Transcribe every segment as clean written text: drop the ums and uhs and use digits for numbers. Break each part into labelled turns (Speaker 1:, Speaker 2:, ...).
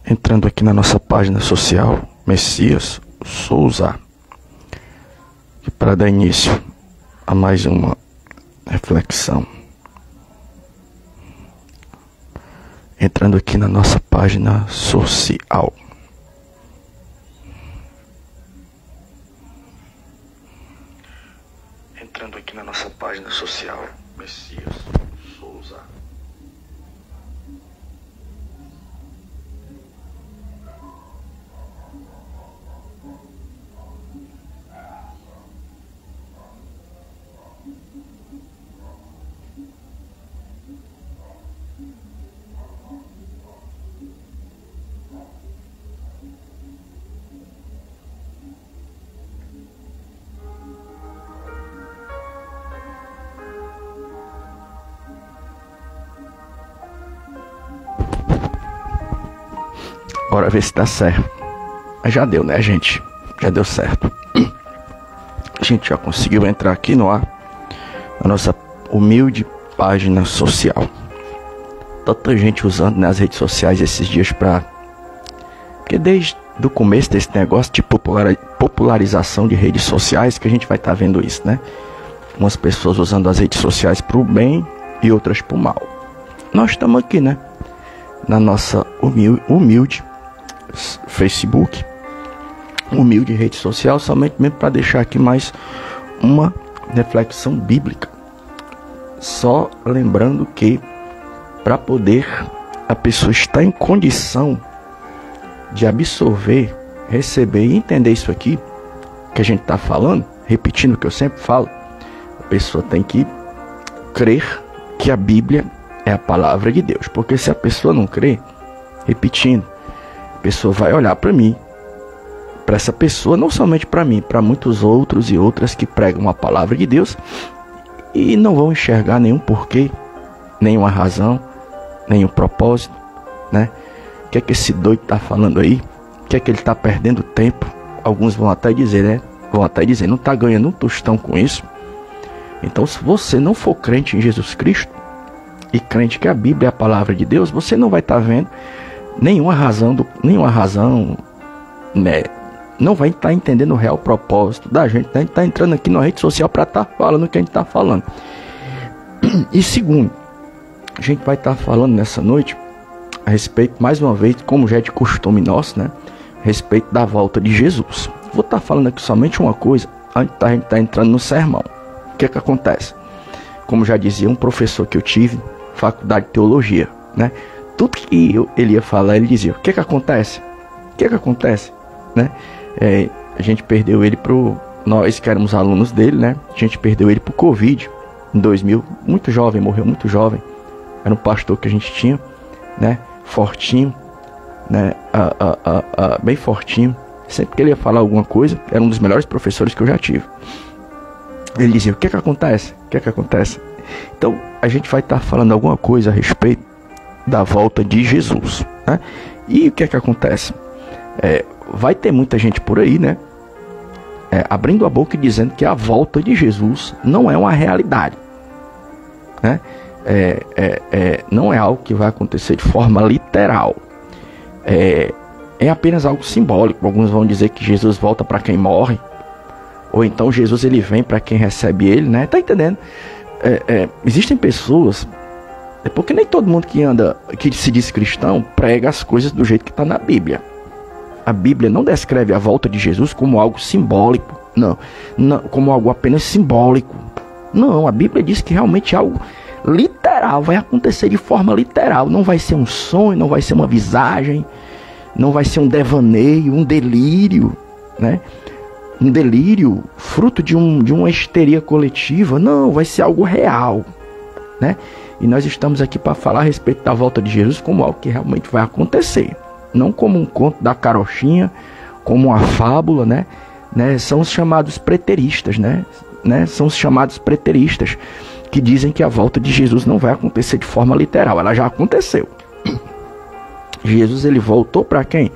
Speaker 1: Entrando aqui na nossa página social, Messias Souza, para dar início a mais uma reflexão. Entrando aqui na nossa página social. Entrando aqui na nossa página social, Messias Souza. Bora ver se dá certo. Mas já deu, né, gente? Já deu certo. A gente já conseguiu entrar aqui no ar, na nossa humilde página social. Tanta gente usando nas redes sociais esses dias pra... Porque desde o começo desse negócio de popularização de redes sociais que a gente vai estar vendo isso, né? Umas pessoas usando as redes sociais pro bem e outras pro mal. Nós estamos aqui, né? Na nossa humilde Facebook, humilde rede social, somente mesmo para deixar aqui mais uma reflexão bíblica. Só lembrando que para poder a pessoa estar em condição de absorver, receber e entender isso aqui que a gente está falando, repetindo o que eu sempre falo, a pessoa tem que crer que a Bíblia é a palavra de Deus. Porque se a pessoa não crer, repetindo, a pessoa vai olhar para mim, para essa pessoa, não somente para mim, para muitos outros e outras que pregam a palavra de Deus e não vão enxergar nenhum porquê, nenhuma razão, nenhum propósito, né? O que é que esse doido está falando aí? O que é que ele está perdendo tempo? Alguns vão até dizer, né? Vão até dizer, não está ganhando um tostão com isso. Então, se você não for crente em Jesus Cristo e crente que a Bíblia é a palavra de Deus, você não vai estar vendo nenhuma razão, né? Não vai estar entendendo o real propósito da gente. A gente está entrando aqui na rede social para estar falando o que a gente está falando. E segundo, a gente vai estar falando nessa noite a respeito, mais uma vez, como já é de costume nosso, né? A respeito da volta de Jesus. Vou estar falando aqui somente uma coisa, antes da gente estar entrando no sermão. O que é que acontece? Como já dizia um professor que eu tive, faculdade de teologia, né? Tudo que ele ia falar, ele dizia, o que é que acontece? O que é que acontece? Né? A gente perdeu ele nós que éramos alunos dele, né? A gente perdeu ele pro Covid em 2000, muito jovem, morreu muito jovem. Era um pastor que a gente tinha, né? Fortinho, né? Bem fortinho. Sempre que ele ia falar alguma coisa, era um dos melhores professores que eu já tive. Ele dizia, o que é que acontece? O que é que acontece? Então, a gente vai estar falando alguma coisa a respeito da volta de Jesus, né? E o que é que acontece? Vai ter muita gente por aí, né? Abrindo a boca e dizendo que a volta de Jesus não é uma realidade, né? Não é algo que vai acontecer de forma literal. É apenas algo simbólico. Alguns vão dizer que Jesus volta para quem morre, ou então Jesus ele vem para quem recebe ele, né? Tá entendendo? Existem pessoas, porque nem todo mundo que se diz cristão prega as coisas do jeito que está na Bíblia. A Bíblia não descreve a volta de Jesus como algo simbólico, não, como algo apenas simbólico. Não, a Bíblia diz que realmente é algo literal, vai acontecer de forma literal. Não vai ser um sonho, não vai ser uma visagem, não vai ser um devaneio, um delírio, né? Um delírio fruto de uma histeria coletiva. Não, vai ser algo real, né? E nós estamos aqui para falar a respeito da volta de Jesus como algo que realmente vai acontecer. Não como um conto da carochinha, como uma fábula, né? São os chamados preteristas, né? São os chamados preteristas que dizem que a volta de Jesus não vai acontecer de forma literal. Ela já aconteceu. Jesus ele voltou para quem?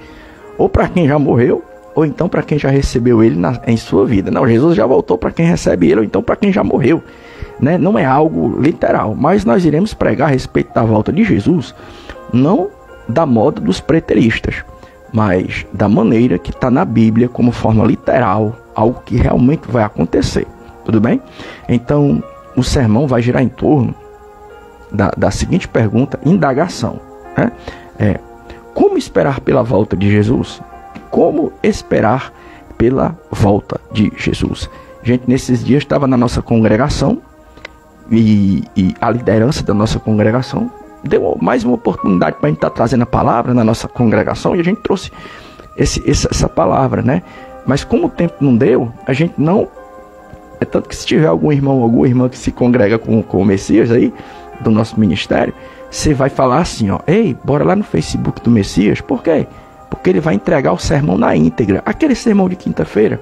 Speaker 1: Ou para quem já morreu, ou então para quem já recebeu ele em sua vida. Não, Jesus já voltou para quem recebe ele, ou então para quem já morreu, né? Não é algo literal, mas nós iremos pregar a respeito da volta de Jesus, não da moda dos preteristas, mas da maneira que está na Bíblia, como forma literal, algo que realmente vai acontecer. Tudo bem? Então, o sermão vai girar em torno da seguinte pergunta, indagação, né? Como esperar pela volta de Jesus? Como esperar pela volta de Jesus? Gente, nesses dias estava na nossa congregação e a liderança da nossa congregação deu mais uma oportunidade para a gente estar trazendo a palavra na nossa congregação e a gente trouxe essa palavra, né? Mas como o tempo não deu, a gente não... É tanto que se tiver algum irmão ou alguma irmã que se congrega com o Messias aí, do nosso ministério, você vai falar assim, ó, ei, bora lá no Facebook do Messias. Por quê? Porque ele vai entregar o sermão na íntegra. Aquele sermão de quinta-feira,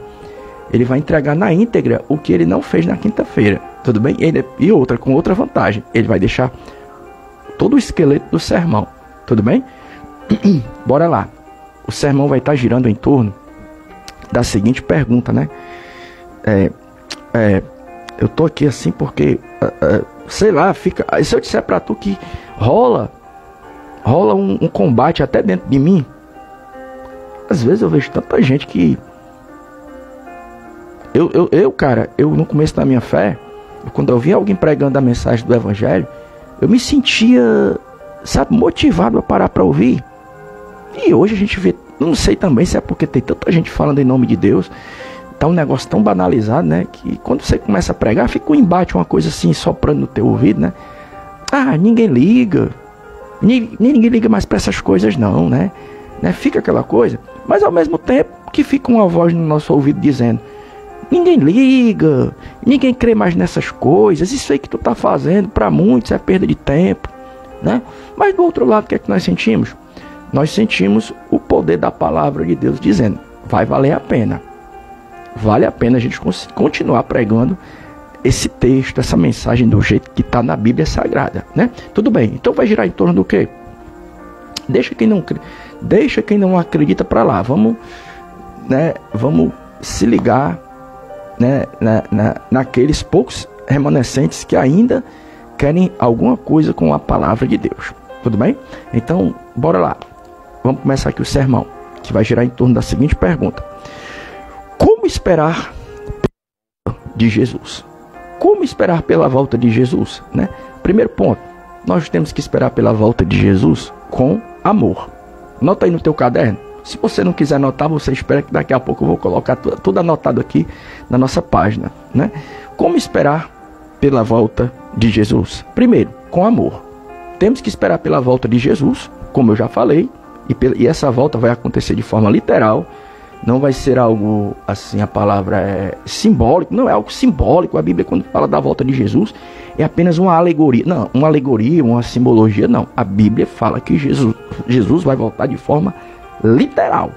Speaker 1: ele vai entregar na íntegra o que ele não fez na quinta-feira. Tudo bem? Com outra vantagem, ele vai deixar todo o esqueleto do sermão. Tudo bem? Bora lá. O sermão vai estar girando em torno da seguinte pergunta, né? Eu tô aqui assim porque, sei lá, fica... Se eu disser pra tu que rola um combate até dentro de mim, às vezes eu vejo tanta gente que... Cara, no começo da minha fé, quando eu via alguém pregando a mensagem do Evangelho, eu me sentia, sabe, motivado a parar para ouvir. E hoje a gente vê, não sei também se é porque tem tanta gente falando em nome de Deus, tá um negócio tão banalizado, né, que quando você começa a pregar, fica um embate, uma coisa assim, soprando no teu ouvido, né. Ninguém liga, ninguém liga mais para essas coisas não, né, fica aquela coisa, mas ao mesmo tempo que fica uma voz no nosso ouvido dizendo, ninguém liga, ninguém crê mais nessas coisas, isso aí que tu tá fazendo para muitos é perda de tempo, né? Mas do outro lado, o que é que nós sentimos? Nós sentimos o poder da palavra de Deus dizendo, vai valer a pena, vale a pena a gente continuar pregando esse texto, essa mensagem do jeito que está na Bíblia Sagrada, né? Tudo bem, então vai girar em torno do quê? Deixa quem não acredita para lá, vamos se ligar, né, naqueles poucos remanescentes que ainda querem alguma coisa com a palavra de Deus. Tudo bem? Então, bora lá. Vamos começar aqui o sermão, que vai girar em torno da seguinte pergunta. Como esperar de Jesus? Como esperar pela volta de Jesus, né? Primeiro ponto, nós temos que esperar pela volta de Jesus com amor. Nota aí no teu caderno. Se você não quiser anotar, você espera que daqui a pouco eu vou colocar tudo anotado aqui na nossa página, né? Como esperar pela volta de Jesus? Primeiro, com amor. Temos que esperar pela volta de Jesus, como eu já falei, e essa volta vai acontecer de forma literal. Não vai ser algo assim, a palavra é simbólico, não é algo simbólico. A Bíblia, quando fala da volta de Jesus, é apenas uma alegoria. Não, uma alegoria, uma simbologia, não. A Bíblia fala que Jesus vai voltar de forma literal.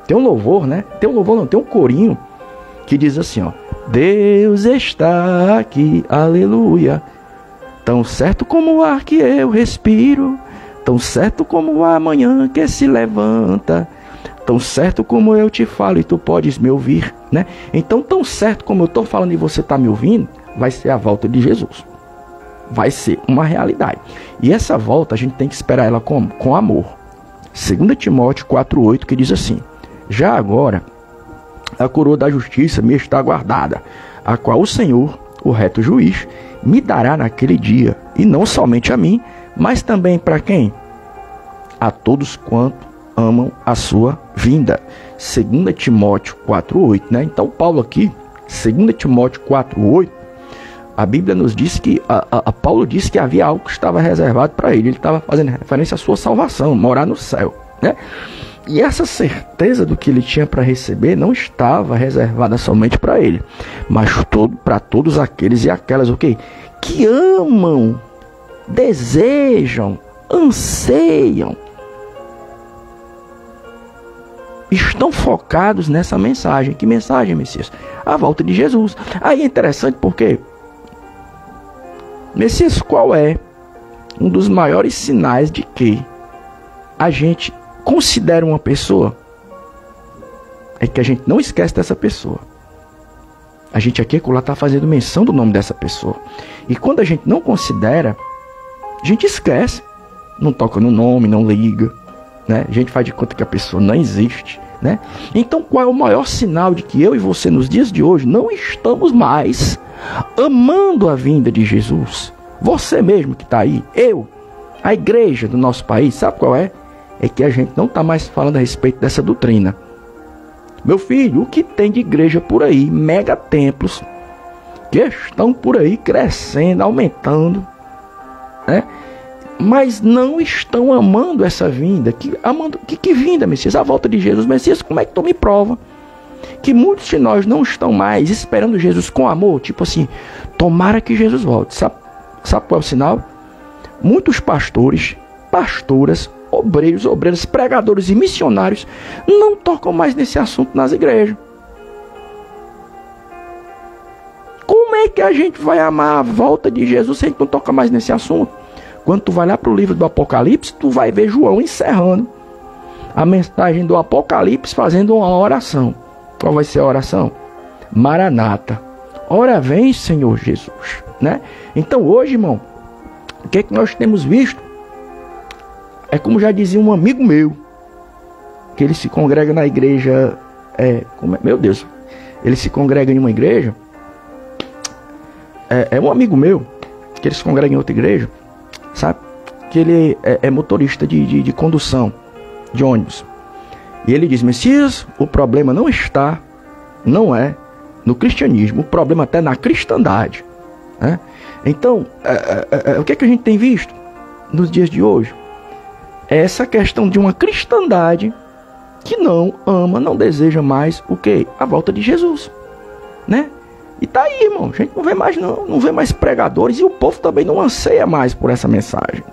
Speaker 1: Tem um louvor, né? Tem um corinho que diz assim, ó: Deus está aqui, aleluia. Tão certo como o ar que eu respiro, tão certo como a manhã que se levanta, tão certo como eu te falo e tu podes me ouvir, né? Então, tão certo como eu estou falando e você está me ouvindo, vai ser a volta de Jesus. Vai ser uma realidade. E essa volta a gente tem que esperar ela como? Com amor. 2 Timóteo 4,8, que diz assim: já agora a coroa da justiça me está guardada, a qual o Senhor, o reto juiz, me dará naquele dia, e não somente a mim, mas também para quem? A todos quanto amam a sua vinda. 2 Timóteo 4,8, né? Então Paulo aqui, 2 Timóteo 4,8, a Bíblia nos diz que, Paulo disse que havia algo que estava reservado para ele. Ele estava fazendo referência à sua salvação, morar no céu, né? E essa certeza do que ele tinha para receber não estava reservada somente para ele, mas para todos aqueles e aquelas, okay, que amam, desejam, anseiam, estão focados nessa mensagem. Que mensagem, Messias? A volta de Jesus. Aí é interessante porque, Messias, qual é um dos maiores sinais de que a gente considera uma pessoa, é que a gente não esquece dessa pessoa. A gente aqui lá está fazendo menção do nome dessa pessoa. E quando a gente não considera, a gente esquece. Não toca no nome, não liga, né? A gente faz de conta que a pessoa não existe, né? Então qual é o maior sinal de que eu e você nos dias de hoje não estamos mais amando a vinda de Jesus? Você mesmo que está aí, eu, a igreja do nosso país, sabe qual é? É que a gente não está mais falando a respeito dessa doutrina. Meu filho, o que tem de igreja por aí, mega templos, que estão por aí crescendo, aumentando, né? Mas não estão amando essa vinda. Que vinda, Messias? A volta de Jesus. Messias, como é que tu me prova que muitos de nós não estão mais esperando Jesus com amor? Tipo assim, tomara que Jesus volte. Sabe qual é o sinal? Muitos pastores, pastoras, obreiros, pregadores e missionários não tocam mais nesse assunto nas igrejas. Como é que a gente vai amar a volta de Jesus se a gente não toca mais nesse assunto? Quando tu vai lá para o livro do Apocalipse, tu vai ver João encerrando a mensagem do Apocalipse fazendo uma oração. Qual vai ser a oração? Maranata. Ora vem, Senhor Jesus, né? Então hoje, irmão, o que é que nós temos visto? É como já dizia um amigo meu, que ele se congrega na igreja, meu Deus, ele se congrega em uma igreja, é um amigo meu, que ele se congrega em outra igreja, sabe? Que ele é motorista de condução de ônibus. E ele diz, Messias, o problema não é no cristianismo, o problema até na cristandade, né? Então, o que é que a gente tem visto nos dias de hoje? É essa questão de uma cristandade que não ama, não deseja mais o quê? A volta de Jesus, né? E tá aí, irmão, a gente não vê mais não vê mais pregadores, e o povo também não anseia mais por essa mensagem.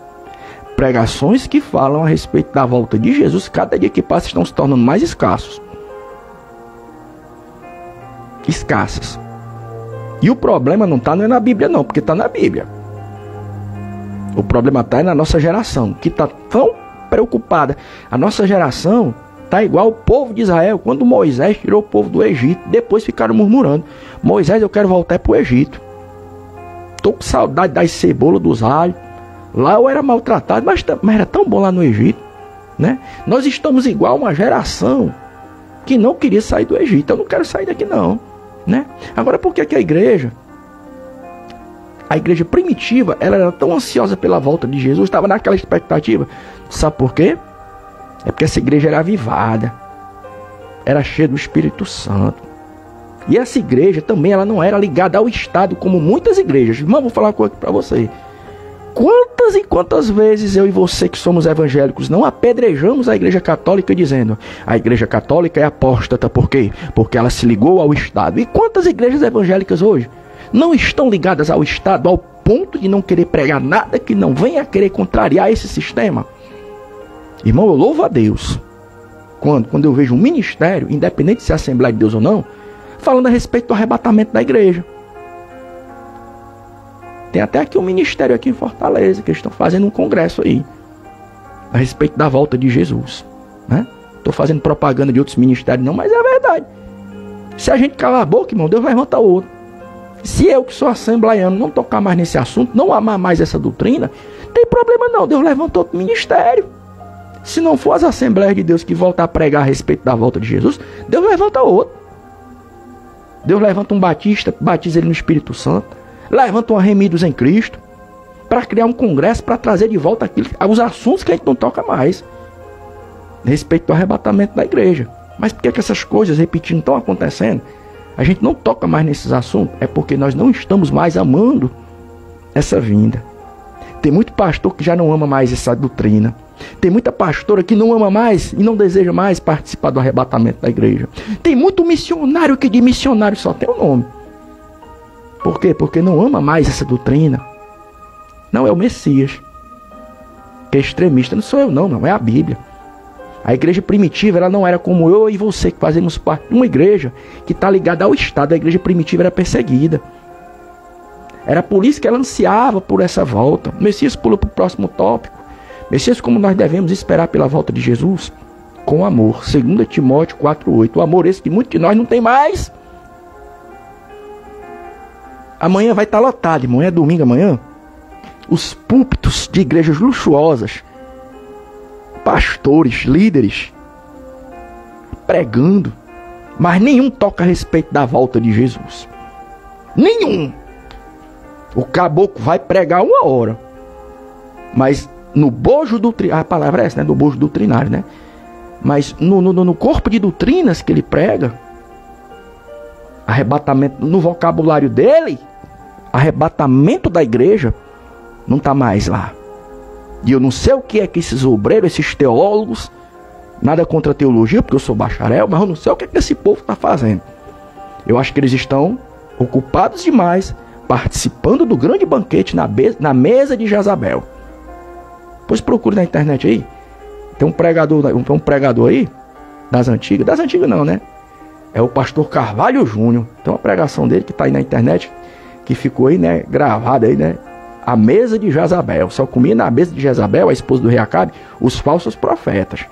Speaker 1: Pregações que falam a respeito da volta de Jesus, cada dia que passa estão se tornando mais escassas. E o problema não é na Bíblia não, porque está na Bíblia. O problema está na nossa geração, que está tão preocupada. A nossa geração está igual o povo de Israel, quando Moisés tirou o povo do Egito, depois ficaram murmurando, Moisés, eu quero voltar para o Egito. Estou com saudade das cebolas, dos alhos. Lá eu era maltratado, mas era tão bom lá no Egito, né? Nós estamos igual uma geração que não queria sair do Egito. Eu não quero sair daqui não, né? Agora, por que a igreja primitiva, ela era tão ansiosa pela volta de Jesus, estava naquela expectativa? Sabe por quê? É porque essa igreja era avivada, era cheia do Espírito Santo. E essa igreja também, ela não era ligada ao Estado como muitas igrejas. Irmão, vou falar uma coisa para você. Quantas e quantas vezes eu e você que somos evangélicos não apedrejamos a igreja católica dizendo a igreja católica é apóstata, por quê? Porque ela se ligou ao Estado. E quantas igrejas evangélicas hoje não estão ligadas ao Estado ao ponto de não querer pregar nada que não venha a querer contrariar esse sistema? Irmão, eu louvo a Deus quando eu vejo um ministério, independente se é Assembleia de Deus ou não, falando a respeito do arrebatamento da igreja. Tem até aqui um ministério aqui em Fortaleza, que eles estão fazendo um congresso aí, a respeito da volta de Jesus, né? Estou fazendo propaganda de outros ministérios não, mas é a verdade. Se a gente calar a boca, irmão, Deus levanta outro. Se eu que sou assembleiano não tocar mais nesse assunto, não amar mais essa doutrina, não tem problema não, Deus levanta outro ministério. Se não for as Assembleias de Deus que voltam a pregar a respeito da volta de Jesus, Deus levanta outro. Deus levanta um batista, batiza ele no Espírito Santo. Levanta um Remidos em Cristo, para criar um congresso, para trazer de volta os assuntos que a gente não toca mais, a respeito do arrebatamento da igreja. Mas por que essas coisas, repetindo, estão acontecendo? A gente não toca mais nesses assuntos, é porque nós não estamos mais amando essa vinda. Tem muito pastor que já não ama mais essa doutrina. Tem muita pastora que não ama mais e não deseja mais participar do arrebatamento da igreja. Tem muito missionário que de missionário só tem o nome. Por quê? Porque não ama mais essa doutrina. Não é o Messias que é extremista. Não sou eu não, é a Bíblia. A igreja primitiva, ela não era como eu e você, que fazemos parte de uma igreja que está ligada ao Estado. A igreja primitiva era perseguida. Era por isso que ela ansiava por essa volta. O Messias pula para o próximo tópico. Messias, como nós devemos esperar pela volta de Jesus? Com amor. 2 Timóteo 4,8. O amor esse que muitos de nós não tem mais. Amanhã vai estar lotado, irmão. É domingo amanhã. Os púlpitos de igrejas luxuosas, pastores, líderes, pregando, mas nenhum toca a respeito da volta de Jesus. Nenhum. O caboclo vai pregar 1 hora, mas no bojo doutrinário, a palavra é essa, né? Do bojo doutrinário, né? Mas no corpo de doutrinas que ele prega, arrebatamento, no vocabulário dele, arrebatamento da igreja, não está mais lá. E eu não sei o que é que esses obreiros, esses teólogos, nada contra a teologia, porque eu sou bacharel, mas eu não sei o que é que esse povo está fazendo. Eu acho que eles estão ocupados demais, participando do grande banquete na mesa de Jezabel. Pois procure na internet aí. Tem um pregador aí, das antigas não, né? É o pastor Carvalho Júnior. Tem uma pregação dele que está aí na internet, que ficou aí, né, gravada aí, né? A mesa de Jezabel. Só comia na mesa de Jezabel, a esposa do rei Acabe, os falsos profetas.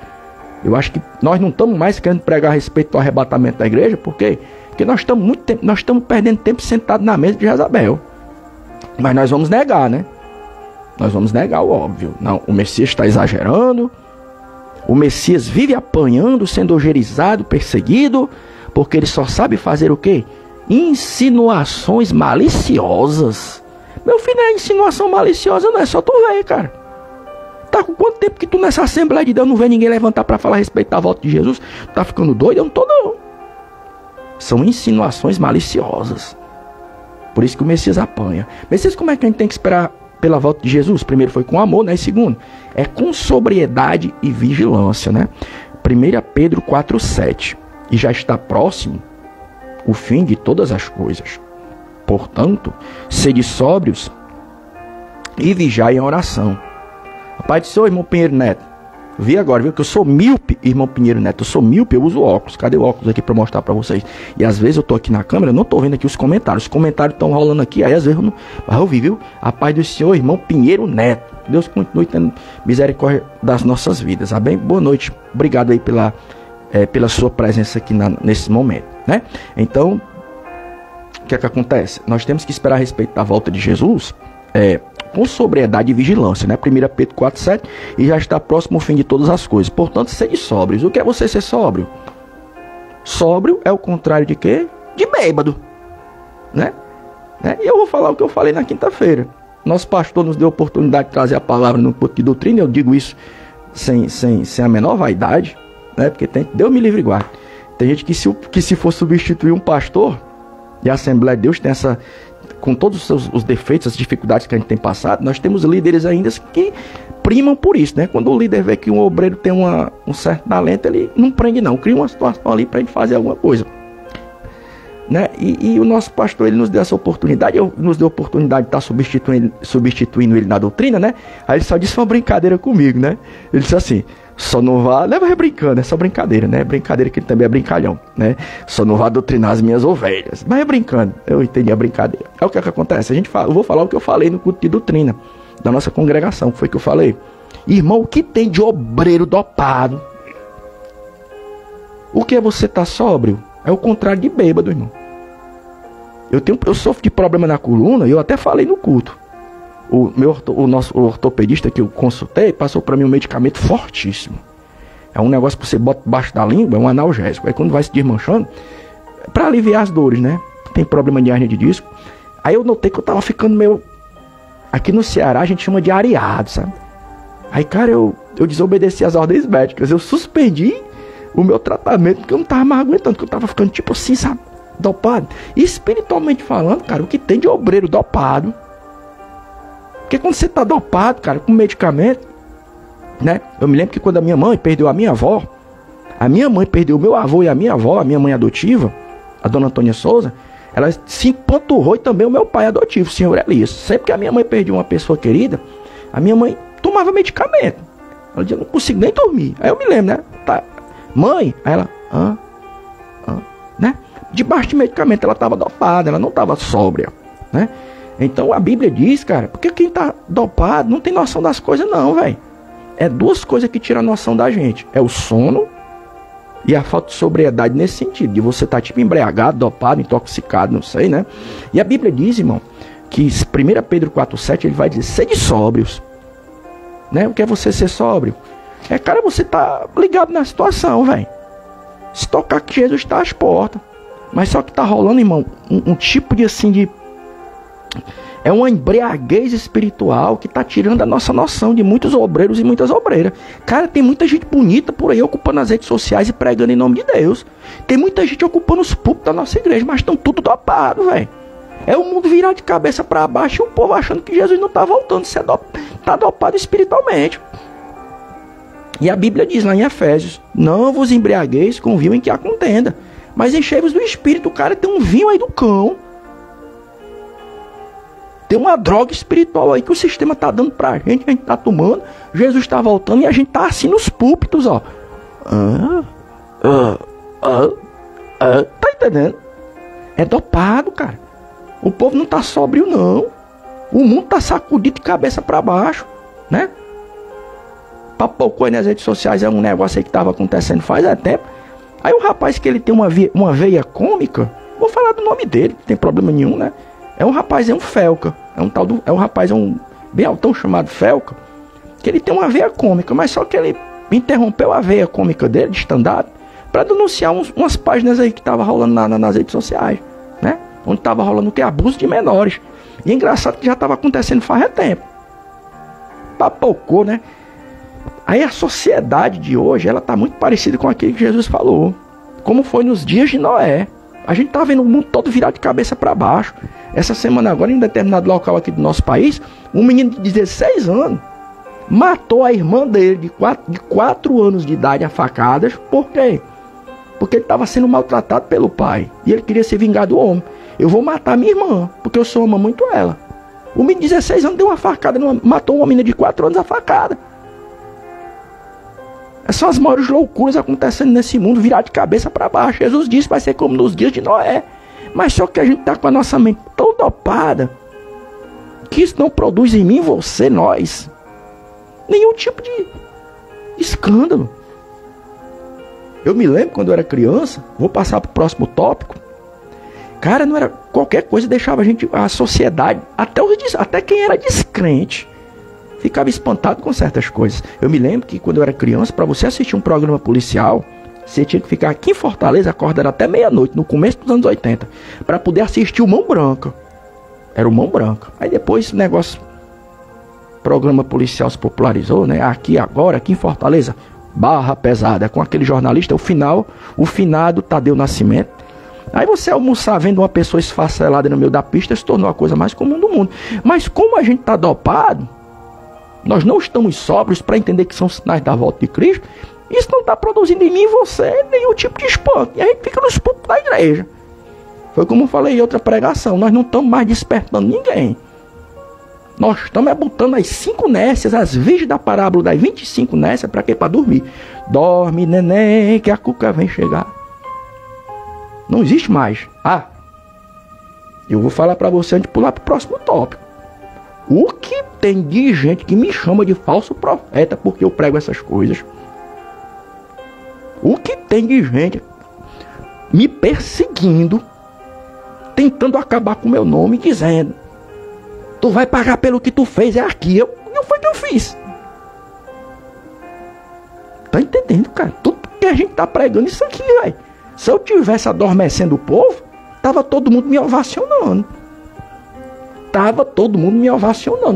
Speaker 1: Eu acho que nós não estamos mais querendo pregar a respeito do arrebatamento da igreja. Por quê? Porque nós estamos perdendo tempo sentados na mesa de Jezabel. Mas nós vamos negar, né? Nós vamos negar o óbvio. Não, o Messias está exagerando. O Messias vive apanhando, sendo ojerizzado, perseguido, porque ele só sabe fazer o quê? Insinuações maliciosas. Meu filho, é insinuação maliciosa, não é só tu ver, cara. Tá com quanto tempo que tu nessa Assembleia de Deus não vê ninguém levantar para falar a respeito da volta de Jesus? Tá ficando doido? Eu não tô, não. São insinuações maliciosas. Por isso que o Messias apanha. Messias, como é que a gente tem que esperar pela volta de Jesus? Primeiro foi com amor, né? E segundo, é com sobriedade e vigilância, né? 1 Pedro 4,7. E já está próximo o fim de todas as coisas. Portanto, sede sóbrios e vigiai em oração. Pai do Senhor, irmão Pinheiro Neto, vi agora, viu, que eu sou míope, irmão Pinheiro Neto, eu sou míope, eu uso óculos. Cadê o óculos aqui para mostrar para vocês? E às vezes eu tô aqui na câmera, eu não tô vendo aqui os comentários estão rolando aqui, aí às vezes eu não... Mas eu vi, viu? A paz do Senhor, irmão Pinheiro Neto. Deus continue tendo misericórdia das nossas vidas, amém? Boa noite, obrigado aí pela sua presença aqui nesse momento, né? Então, o que é que acontece? Nós temos que esperar a respeito da volta de Jesus, com sobriedade e vigilância, né? 1 Pedro 4,7, e já está próximo o fim de todas as coisas. Portanto, sede sóbrios. O que é você ser sóbrio? Sóbrio é o contrário de quê? De bêbado, né? E eu vou falar o que eu falei na quinta-feira. Nosso pastor nos deu a oportunidade de trazer a palavra no culto de doutrina. Eu digo isso sem a menor vaidade, né? Porque Deus me livre e guarde. Tem gente que se for substituir um pastor, e a Assembleia de Deus tem essa... Com todos os defeitos, as dificuldades que a gente tem passado, nós temos líderes ainda que primam por isso, né? Quando o líder vê que um obreiro tem um certo talento, ele não prende não, cria uma situação ali para a gente fazer alguma coisa, né? E o nosso pastor, ele nos deu essa oportunidade, nos deu a oportunidade de estar substituindo ele na doutrina, né? Aí ele só disse uma brincadeira comigo, né? Ele disse assim: só não vá, leva brincando, é só brincadeira, né? Brincadeira que ele também é brincalhão, né? Só não vá doutrinar as minhas ovelhas. Mas é brincando, eu entendi a brincadeira. É o que acontece, eu vou falar o que eu falei no culto de doutrina da nossa congregação, que foi que eu falei. Irmão, o que tem de obreiro dopado? O que é você estar sóbrio? É o contrário de bêbado, irmão. Eu sofro de problema na coluna, e eu até falei no culto. O nosso ortopedista que eu consultei passou para mim um medicamento fortíssimo. É um negócio que você bota debaixo da língua, é um analgésico. Aí quando vai se desmanchando, para aliviar as dores, né? Tem problema de hernia de disco. Aí eu notei que eu tava ficando meio... Aqui no Ceará a gente chama de areado, sabe? Aí, cara, eu desobedeci as ordens médicas. Eu suspendi o meu tratamento porque eu não tava mais aguentando, porque eu tava ficando tipo assim, sabe? Dopado. E espiritualmente falando, cara, o que tem de obreiro dopado? Porque quando você tá dopado, cara, com medicamento, né? Eu me lembro que quando a minha mãe perdeu a minha avó, a minha mãe perdeu o meu avô e a minha avó, a minha mãe adotiva, a dona Antônia Souza, ela se empanturrou, e também o meu pai adotivo, o senhor Elias. Sempre que a minha mãe perdia uma pessoa querida, a minha mãe tomava medicamento. Ela dizia: não consigo nem dormir. Aí eu me lembro, né? Tá, mãe, aí ela, né? Debaixo de medicamento ela estava dopada, ela não estava sóbria, né? Então a Bíblia diz, cara, porque quem tá dopado não tem noção das coisas não, velho. é duas coisas que tiram a noção da gente. É o sono e a falta de sobriedade nesse sentido. De você estar tipo embriagado, dopado, intoxicado, não sei, né? E a Bíblia diz, irmão, que 1 Pedro 4,7 ele vai dizer, sede sóbrios. Né? O que é você ser sóbrio? É, cara, você tá ligado na situação, velho. Se tocar que Jesus está às portas. Mas só que tá rolando, irmão, um tipo de assim de... É uma embriaguez espiritual que tá tirando a nossa noção de muitos obreiros e muitas obreiras. Cara, tem muita gente bonita por aí ocupando as redes sociais e pregando em nome de Deus. Tem muita gente ocupando os púlpitos da nossa igreja, mas estão tudo dopado, velho. É o mundo virado de cabeça para baixo e o povo achando que Jesus não tá voltando, você tá dopado espiritualmente. E a Bíblia diz lá em Efésios, não vos embriagueis com vinho em que há contenda, mas enchei-vos do Espírito. O cara tem um vinho aí do cão. Tem uma droga espiritual aí que o sistema tá dando pra gente, a gente tá tomando, Jesus está voltando e a gente tá assim nos púlpitos, ó. Tá entendendo? É dopado, cara. O povo não tá sóbrio, não. O mundo tá sacudido de cabeça para baixo, né? Papocou aí nas redes sociais, é um negócio aí que tava acontecendo faz tempo. Aí o rapaz que ele tem uma veia cômica, vou falar do nome dele, não tem problema nenhum, né? É um rapaz, é um Felca. É um bem altão chamado Felca, que ele tem uma veia cômica, mas só que ele interrompeu a veia cômica dele, de stand-up, para denunciar umas páginas aí que tava rolando nas redes sociais, né? Onde tava rolando o que? Abuso de menores. E é engraçado que já tava acontecendo faz tempo. Papocou, né? Aí a sociedade de hoje, ela tá muito parecida com aquilo que Jesus falou. Como foi nos dias de Noé. A gente tá vendo o mundo todo virado de cabeça para baixo. Essa semana agora, em determinado local aqui do nosso país, um menino de 16 anos matou a irmã dele de 4 anos de idade a facadas. Por quê? Porque ele estava sendo maltratado pelo pai. E ele queria se vingar do homem. Eu vou matar minha irmã, porque eu sou amo muito ela. O menino de 16 anos deu uma facada, matou uma menina de 4 anos a facada. Essas são as maiores loucuras acontecendo nesse mundo, virado de cabeça para baixo. Jesus disse que vai ser como nos dias de Noé. Mas só que a gente está com a nossa mente tão dopada que isso não produz em mim, você, nós, nenhum tipo de escândalo. Eu me lembro quando eu era criança, vou passar para o próximo tópico. Cara, não era qualquer coisa, deixava a sociedade, até quem era descrente, ficava espantado com certas coisas. Eu me lembro que quando eu era criança, para você assistir um programa policial, você tinha que ficar aqui em Fortaleza, acordar até meia-noite, no começo dos anos 80, para poder assistir o Mão Branca. Era o Mão Branca. Aí depois o negócio, programa policial se popularizou, né? Aqui agora, aqui em Fortaleza, Barra Pesada, com aquele jornalista, o finado Tadeu Nascimento. Aí você almoçar vendo uma pessoa esfacelada no meio da pista se tornou a coisa mais comum do mundo. Mas como a gente está dopado, nós não estamos sóbrios para entender que são sinais da volta de Cristo, isso não está produzindo em mim e você nenhum tipo de espanto. E a gente fica nos púlpitos da igreja. Foi como eu falei em outra pregação, nós não estamos mais despertando ninguém. Nós estamos botando as 5 nécias, as virgens da parábola das 25 nécias, para quê? Para dormir. Dorme, neném, que a cuca vem chegar. Não existe mais. Eu vou falar para você antes de pular para o próximo tópico. O que tem de gente que me chama de falso profeta porque eu prego essas coisas? O que tem de gente me perseguindo, tentando acabar com o meu nome, dizendo: tu vai pagar pelo que tu fez, é aqui. Não foi que eu fiz. Tá entendendo, cara? Tudo que a gente tá pregando isso aqui, velho. Se eu tivesse adormecendo o povo, tava todo mundo me ovacionando.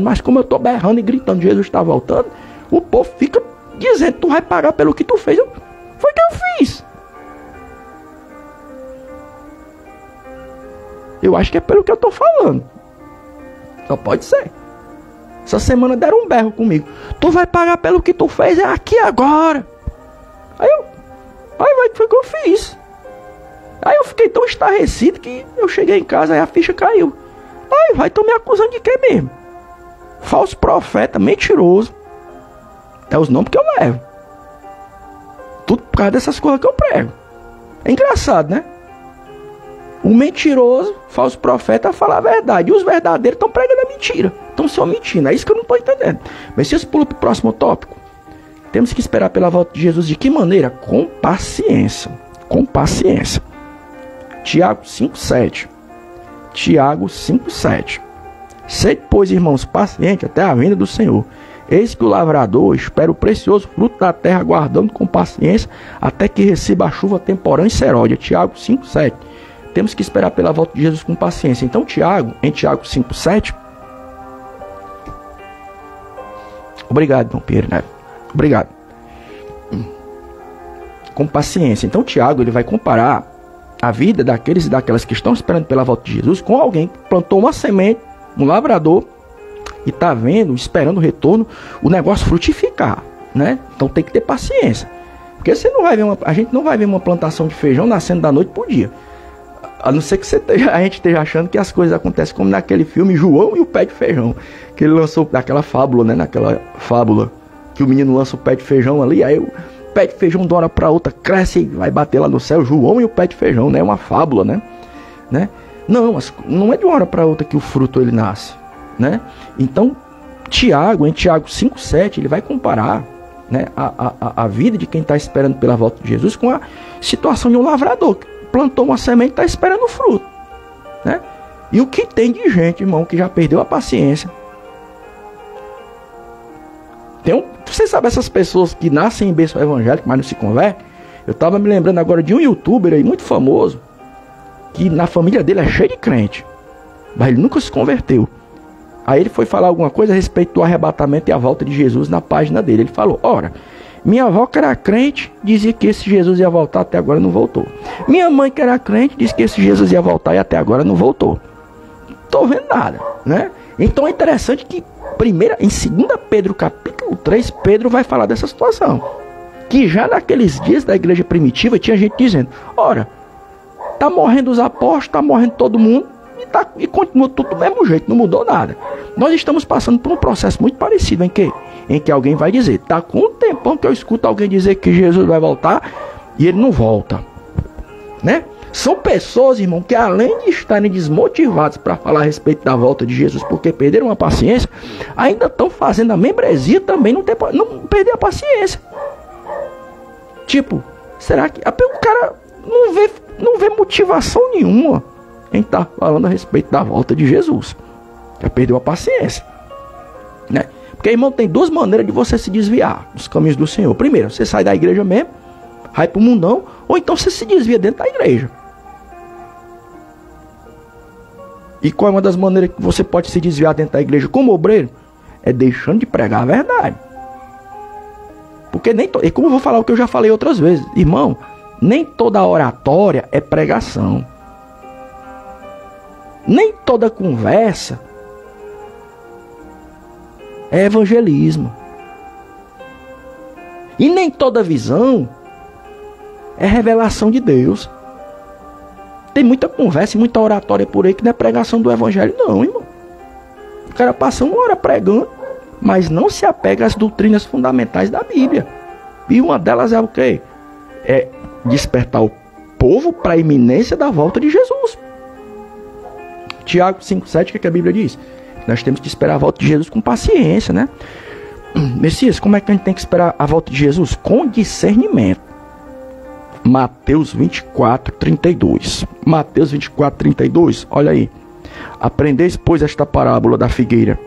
Speaker 1: Mas como eu tô berrando e gritando, Jesus está voltando, o povo fica dizendo: tu vai pagar pelo que tu fez. Foi que eu fiz. Eu acho que é pelo que eu tô falando. Só pode ser. Essa semana deram um berro comigo: tu vai pagar pelo que tu fez, é aqui agora. Aí foi o que eu fiz. Aí eu fiquei tão estarrecido que eu cheguei em casa e a ficha caiu. Aí vai, tô me acusando de quê mesmo? Falso profeta, mentiroso. É os nomes que eu levo. Tudo por causa dessas coisas que eu prego. É engraçado, né? O mentiroso, falso profeta, fala a verdade. E os verdadeiros estão pregando a mentira. Estão só mentindo. É isso que eu não estou entendendo. Mas se você pula para o próximo tópico. Temos que esperar pela volta de Jesus de que maneira? Com paciência. Com paciência. Tiago 5,7. Tiago 5,7. Sede, pois, irmãos, paciente até a vinda do Senhor. Eis que o lavrador espera o precioso fruto da terra, aguardando com paciência até que receba a chuva temporã e seródia. Tiago 5,7. Temos que esperar pela volta de Jesus com paciência. Então, Tiago, em Tiago 5,7. Obrigado, Dom Pierre, né? Obrigado. Com paciência. Então, Tiago, ele vai comparar a vida daqueles e daquelas que estão esperando pela volta de Jesus com alguém que plantou uma semente, um lavrador, e está vendo, esperando o retorno, o negócio frutificar, né? Então tem que ter paciência. Porque você não vai ver a gente não vai ver uma plantação de feijão nascendo da noite pro dia. A não ser que a gente esteja achando que as coisas acontecem como naquele filme João e o Pé de Feijão. Que ele lançou daquela fábula, né? Naquela fábula que o menino lança o pé de feijão ali, aí o pé de feijão de uma hora para outra cresce e vai bater lá no céu. João e o pé de feijão, né? É uma fábula, né? Não, mas não é de uma hora para outra que o fruto ele nasce, né? Então, Tiago, em Tiago 5,7, ele vai comparar, né, a vida de quem está esperando pela volta de Jesus com a situação de um lavrador que plantou uma semente e está esperando o fruto, né? E o que tem de gente, irmão, que já perdeu a paciência. Você sabe essas pessoas que nascem em berço evangélico, mas não se convertem? Eu estava me lembrando agora de um youtuber aí muito famoso, que na família dele é cheio de crente, mas ele nunca se converteu. Aí ele foi falar alguma coisa a respeito do arrebatamento e a volta de Jesus na página dele. Ele falou: ora, minha avó que era crente dizia que esse Jesus ia voltar, até agora não voltou. Minha mãe que era crente disse que esse Jesus ia voltar e até agora não voltou. Tô vendo nada, né? Então é interessante que em 2 Pedro capítulo 3, Pedro vai falar dessa situação. Que já naqueles dias da igreja primitiva tinha gente dizendo: ora, tá morrendo os apóstolos, tá morrendo todo mundo, e continua tudo do mesmo jeito, não mudou nada. Nós estamos passando por um processo muito parecido em que alguém vai dizer: tá com um tempão que eu escuto alguém dizer que Jesus vai voltar e ele não volta, né? São pessoas, irmão, que além de estarem desmotivados para falar a respeito da volta de Jesus porque perderam a paciência, ainda estão fazendo a membresia também não perder a paciência. Tipo, será que o cara não vê motivação nenhuma em estar falando a respeito da volta de Jesus? Já perdeu a paciência, né? Porque, irmão, tem duas maneiras de você se desviar dos caminhos do Senhor. Primeiro, você sai da igreja mesmo, vai pro mundão, ou então você se desvia dentro da igreja. E qual é uma das maneiras que você pode se desviar dentro da igreja como obreiro? É deixando de pregar a verdade. Porque e como eu vou falar o que eu já falei outras vezes, irmão, nem toda oratória é pregação. Nem toda conversa é evangelismo. E nem toda visão é revelação de Deus. Tem muita conversa e muita oratória por aí que não é pregação do evangelho não, irmão. O cara passa uma hora pregando, mas não se apega às doutrinas fundamentais da Bíblia. E uma delas é o quê? É despertar o povo para a iminência da volta de Jesus. Tiago 5,7, o que a Bíblia diz? Nós temos que esperar a volta de Jesus com paciência, né? Messias, como é que a gente tem que esperar a volta de Jesus? Com discernimento. Mateus 24:32. Mateus 24:32, olha aí. Aprendeis, pois, esta parábola da figueira.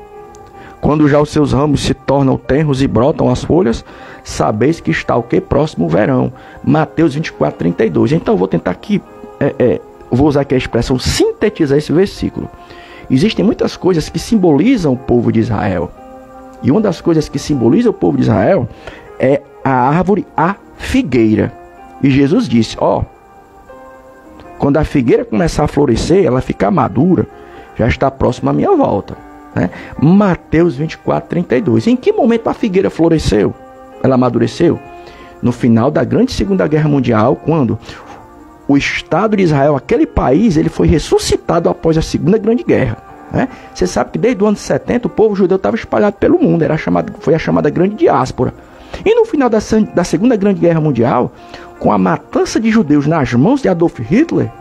Speaker 1: Quando já os seus ramos se tornam tenros e brotam as folhas, sabeis que está o que? Próximo o verão. Mateus 24:32. Então eu vou tentar aqui, vou usar aqui a expressão sintetizar esse versículo. Existem muitas coisas que simbolizam o povo de Israel. E uma das coisas que simboliza o povo de Israel é a árvore, a figueira. E Jesus disse: quando a figueira começar a florescer, ela ficar madura, já está próxima à minha volta, né? Mateus 24:32. Em que momento a figueira floresceu? Ela amadureceu? No final da grande Segunda Guerra Mundial, quando o Estado de Israel, aquele país, ele foi ressuscitado após a Segunda Grande Guerra, né? Você sabe que desde o ano 70 o povo judeu estava espalhado pelo mundo, foi a chamada Grande Diáspora. E no final da Segunda Grande Guerra Mundial, com a matança de judeus nas mãos de Adolf Hitler,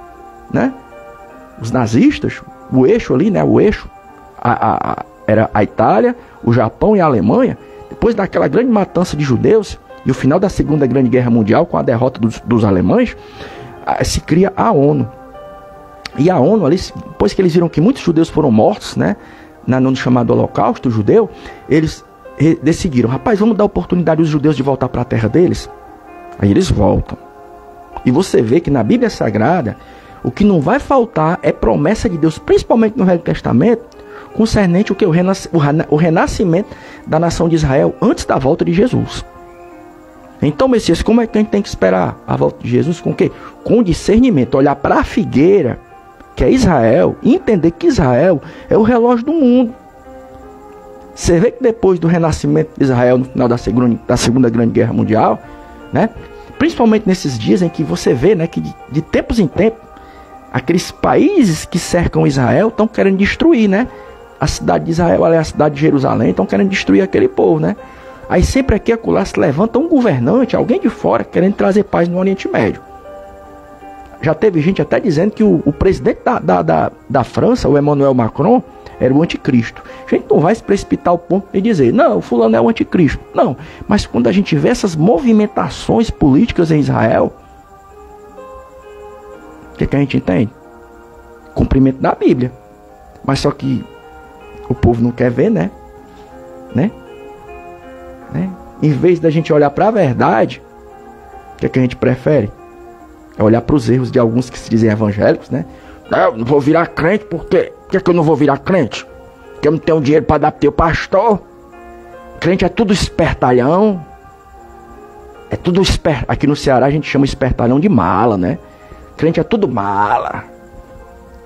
Speaker 1: né? Os nazistas, o eixo ali, né? O eixo era a Itália, o Japão e a Alemanha. depois daquela grande matança de judeus e o final da Segunda Grande Guerra Mundial, com a derrota dos alemães, se cria a ONU. E a ONU, ali, depois que eles viram que muitos judeus foram mortos, né, no chamado Holocausto judeu, eles decidiram, rapaz, vamos dar oportunidade aos judeus de voltar para a terra deles? Aí eles voltam. E você vê que na Bíblia Sagrada, o que não vai faltar é promessa de Deus, principalmente no Velho Testamento, concernente o renascimento da nação de Israel antes da volta de Jesus. Então, Messias, como é que a gente tem que esperar a volta de Jesus? Com o quê? Com discernimento. Olhar para a figueira, que é Israel, e entender que Israel é o relógio do mundo. Você vê que depois do renascimento de Israel, no final da Segunda Grande Guerra Mundial, né, principalmente nesses dias em que você vê, né, que de tempos em tempos, aqueles países que cercam Israel estão querendo destruir, né, a cidade de Israel, a cidade de Jerusalém, estão querendo destruir aquele povo, né. Aí sempre aqui e acolá se levanta um governante, alguém de fora, querendo trazer paz no Oriente Médio. Já teve gente até dizendo que o presidente da França, o Emmanuel Macron, era o anticristo. A gente não vai se precipitar ao ponto de dizer, não, o fulano é o anticristo. Não, mas quando a gente vê essas movimentações políticas em Israel, o que a gente entende? Cumprimento da Bíblia. Mas só que o povo não quer ver, né? Em vez da gente olhar para a verdade, o que a gente prefere? É olhar para os erros de alguns que se dizem evangélicos, né? Não vou virar crente porque... Por que eu não vou virar crente? Porque eu não tenho dinheiro para dar pro teu pastor. Crente é tudo espertalhão. É tudo esperto. Aqui no Ceará a gente chama espertalhão de mala, né? Crente é tudo mala.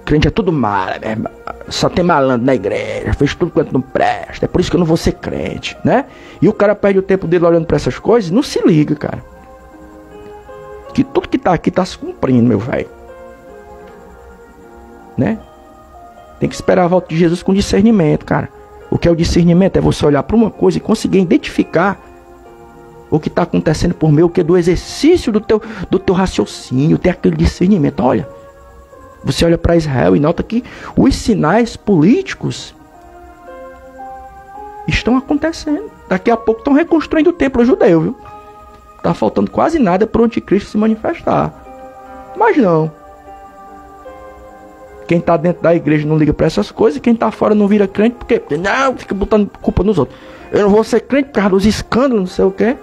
Speaker 1: Crente é tudo mala, meu irmão. Só tem malandro na igreja. Fez tudo quanto não presta. É por isso que eu não vou ser crente, né? E o cara perde o tempo dele olhando para essas coisas. Não se liga, cara. Que tudo que tá aqui tá se cumprindo, meu velho. Né? Tem que esperar a volta de Jesus com discernimento, cara. O que é o discernimento? É você olhar para uma coisa e conseguir identificar o que está acontecendo por meio do exercício do teu raciocínio, ter aquele discernimento. Olha, você olha para Israel e nota que os sinais políticos estão acontecendo. Daqui a pouco estão reconstruindo o templo judeu, viu? Tá faltando quase nada para o anticristo se manifestar. Mas não. Quem está dentro da igreja não liga para essas coisas. Quem está fora não vira crente porque não, fica botando culpa nos outros. Eu não vou ser crente por causa dos escândalos, não sei o quê.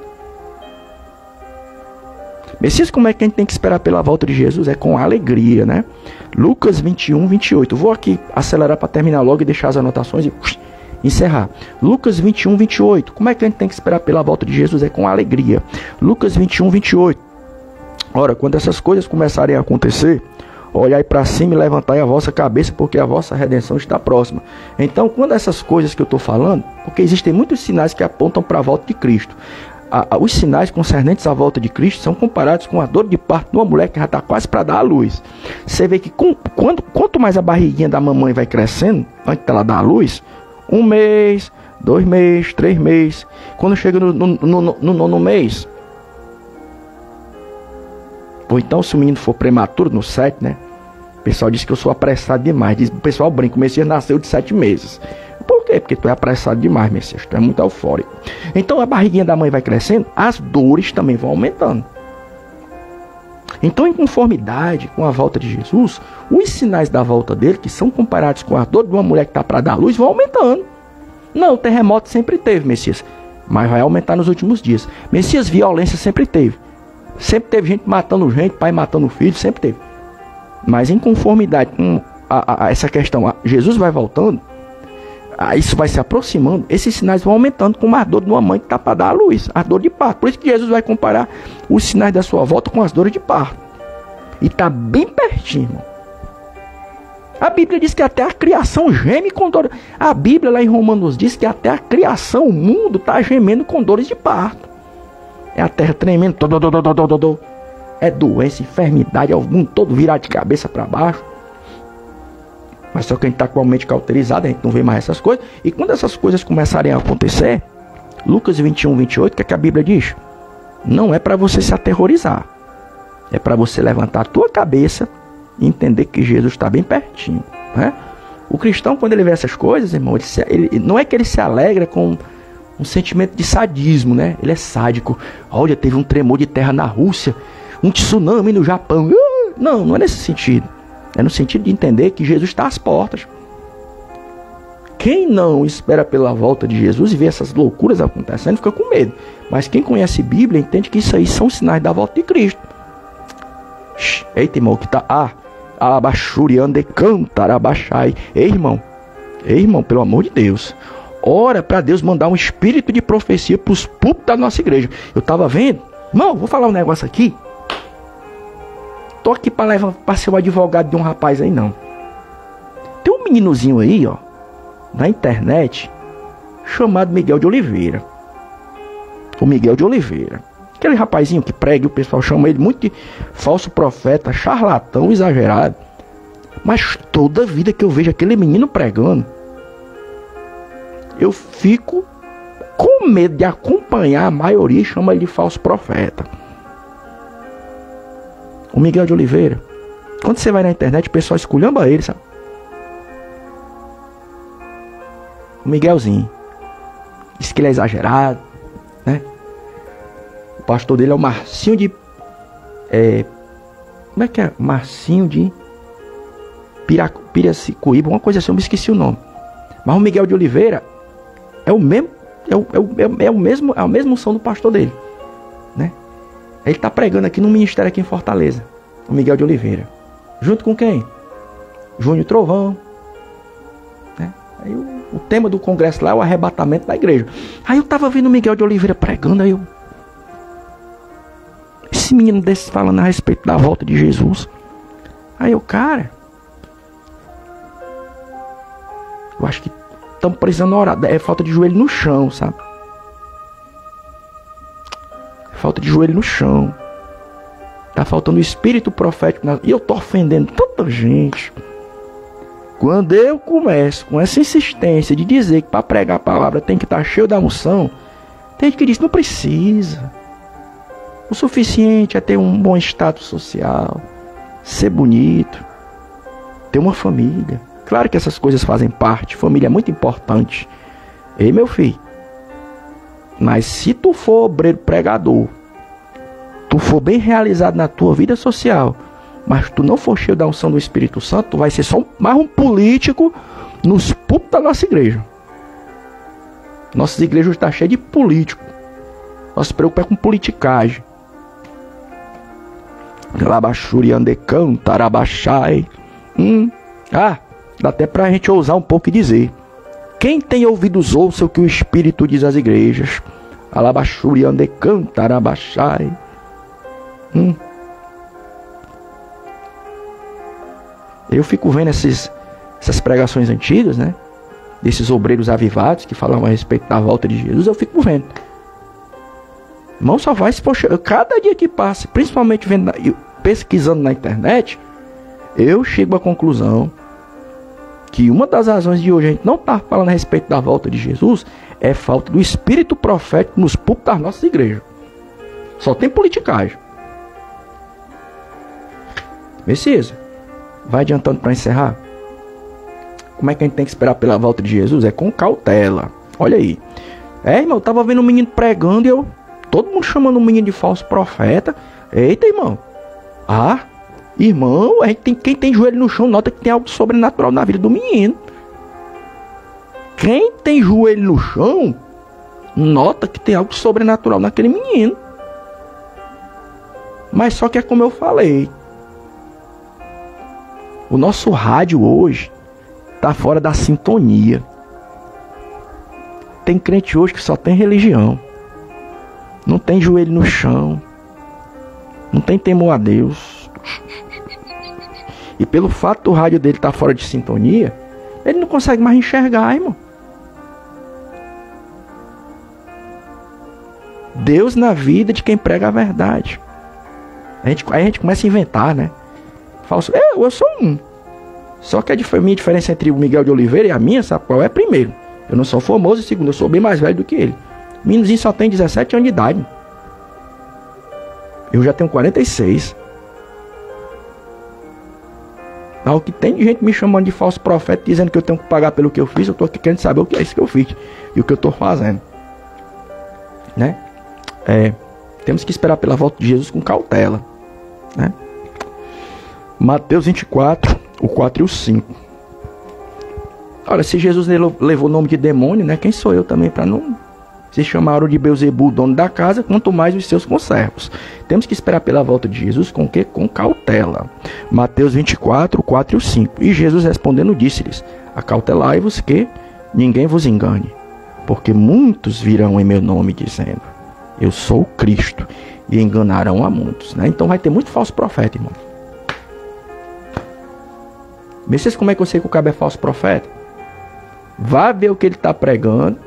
Speaker 1: Messias, como é que a gente tem que esperar pela volta de Jesus? É com alegria, né? Lucas 21, 28. Vou aqui acelerar para terminar logo e deixar as anotações e encerrar. Lucas 21, 28. Como é que a gente tem que esperar pela volta de Jesus? É com alegria. Lucas 21, 28. Ora, quando essas coisas começarem a acontecer, olhai para cima e levantai a vossa cabeça, porque a vossa redenção está próxima. Então, quando essas coisas que eu estou falando, porque existem muitos sinais que apontam para a volta de Cristo. Os sinais concernentes à volta de Cristo são comparados com a dor de parto de uma mulher que já está quase para dar à luz. Você vê que quanto mais a barriguinha da mamãe vai crescendo, antes dela dar à luz, 1 mês, 2 meses, 3 meses, quando chega no 9º mês, ou então se o menino for prematuro, no 7, né? O pessoal diz que eu sou apressado demais. O pessoal brinca, o Messias nasceu de 7 meses. Por quê? Porque tu é apressado demais, Messias. Tu é muito eufórico. Então a barriguinha da mãe vai crescendo, as dores também vão aumentando. Então, em conformidade com a volta de Jesus, os sinais da volta dele, que são comparados com a dor de uma mulher que está para dar luz, vão aumentando. Não, terremoto sempre teve, Messias. Mas vai aumentar nos últimos dias. Messias, violência sempre teve. Sempre teve gente matando gente, pai matando filho, sempre teve. Mas em conformidade com essa questão, Jesus vai voltando, isso vai se aproximando, esses sinais vão aumentando com a dor de uma mãe que está para dar a luz, a dor de parto. Por isso que Jesus vai comparar os sinais da sua volta com as dores de parto. E está bem pertinho, irmão. A Bíblia diz que até a criação geme com dor. A Bíblia lá em Romanos diz que até a criação, o mundo está gemendo com dores de parto. É a terra tremendo, é doença, enfermidade, é o mundo todo virado de cabeça para baixo. Mas só que a gente está com a mente cauterizada, a gente não vê mais essas coisas. E quando essas coisas começarem a acontecer, Lucas 21, 28, o que é que a Bíblia diz? Não é para você se aterrorizar. É para você levantar a tua cabeça e entender que Jesus está bem pertinho, né? O cristão, quando ele vê essas coisas, irmão, ele não é que ele se alegra com um sentimento de sadismo, né? Ele é sádico. Olha, teve um tremor de terra na Rússia, um tsunami no Japão. Não, não é nesse sentido. É no sentido de entender que Jesus está às portas. Quem não espera pela volta de Jesus e vê essas loucuras acontecendo, fica com medo. Mas quem conhece Bíblia entende que isso aí são sinais da volta de Cristo. Eita, irmão, que tá... Abaxuriande cantar, abaixai. Ei, irmão, pelo amor de Deus. Ora para Deus mandar um espírito de profecia para os púlpitos da nossa igreja. Eu estava vendo. Irmão, vou falar um negócio aqui. Tô aqui para ser o advogado de um rapaz aí, não. Tem um meninozinho aí, ó, na internet, chamado Miguel de Oliveira. O Miguel de Oliveira. Aquele rapazinho que prega, o pessoal chama ele muito de falso profeta, charlatão, exagerado. Mas toda vida que eu vejo aquele menino pregando, eu fico com medo de acompanhar. A maioria chama ele de falso profeta. O Miguel de Oliveira, quando você vai na internet, o pessoal esculhamba ele, sabe? O Miguelzinho diz que ele é exagerado, né? O pastor dele é o Marcinho de... como é que é? Marcinho de Piracicuíba, uma coisa assim, eu me esqueci o nome. Mas o Miguel de Oliveira é o mesmo, é a mesma unção do pastor dele, né? Ele está pregando aqui no ministério aqui em Fortaleza, o Miguel de Oliveira. Junto com quem? Júnior Trovão, né? Aí o tema do congresso lá é o arrebatamento da igreja. Aí eu estava vendo o Miguel de Oliveira pregando, aí esse menino desse falando a respeito da volta de Jesus. Aí cara, eu acho que estamos precisando orar. É falta de joelho no chão, sabe? Falta de joelho no chão. Tá faltando o espírito profético. E eu tô ofendendo tanta gente. Quando eu começo com essa insistência de dizer que para pregar a palavra tem que estar cheio da unção, tem gente que diz, não precisa. O suficiente é ter um bom status social, ser bonito, ter uma família. Claro que essas coisas fazem parte. Família é muito importante. Ei, meu filho, mas se tu for obreiro pregador, tu for bem realizado na tua vida social, mas tu não for cheio da unção do Espírito Santo, tu vai ser só mais um político nos púlpitos da nossa igreja. Nossas igrejas estão cheias de político. Nós se preocupamos com politicagem. Labaxuri ande cantar, abaixai. Dá até pra gente ousar um pouco e dizer: quem tem ouvidos ouça o que o Espírito diz às igrejas. Alabaxuri ande cantar, abaixai. Eu fico vendo essas pregações antigas, né? Desses obreiros avivados que falavam a respeito da volta de Jesus. Eu fico vendo. Irmão, só vai se poxa. Cada dia que passa, principalmente vendo, pesquisando na internet, eu chego à conclusão que uma das razões de hoje a gente não está falando a respeito da volta de Jesus é falta do espírito profético nos púlpitos das nossas igrejas. Só tem politicagem. Messias, vai adiantando para encerrar. Como é que a gente tem que esperar pela volta de Jesus? É com cautela. Olha aí. Irmão, eu tava vendo um menino pregando e todo mundo chamando um menino de falso profeta. Eita, irmão. Irmão, quem tem joelho no chão nota que tem algo sobrenatural na vida do menino. Quem tem joelho no chão nota que tem algo sobrenatural naquele menino. Mas só que é como eu falei. O nosso rádio hoje está fora da sintonia. Tem crente hoje que só tem religião. Não tem joelho no chão. Não tem temor a Deus. E pelo fato do rádio dele estar fora de sintonia, ele não consegue mais enxergar, irmão. Deus na vida de quem prega a verdade. Aí a gente começa a inventar, né? Falso. Eu sou um. Só que a minha diferença entre o Miguel de Oliveira e a minha, sabe qual é? Primeiro, eu não sou famoso. E segundo, eu sou bem mais velho do que ele. O meninozinho só tem 17 anos de idade. Eu já tenho 46. O que tem de gente me chamando de falso profeta, dizendo que eu tenho que pagar pelo que eu fiz. Eu tô aqui querendo saber o que é isso que eu fiz e o que eu tô fazendo. né? Temos que esperar pela volta de Jesus com cautela, né? Mateus 24, o 4 e o 5. Olha, se Jesus levou o nome de demônio, né? Quem sou eu também para não se chamaram de Beelzebul, dono da casa, quanto mais os seus conservos. Temos que esperar pela volta de Jesus com quê? Com cautela. Mateus 24, 4 e o 5. E Jesus respondendo disse-lhes: acautelai-vos que ninguém vos engane, porque muitos virão em meu nome dizendo: eu sou o Cristo, e enganarão a muitos, né? Então vai ter muito falso profeta, irmão. Vocês, como é que eu sei que o cabo é falso profeta? Vá ver o que ele está pregando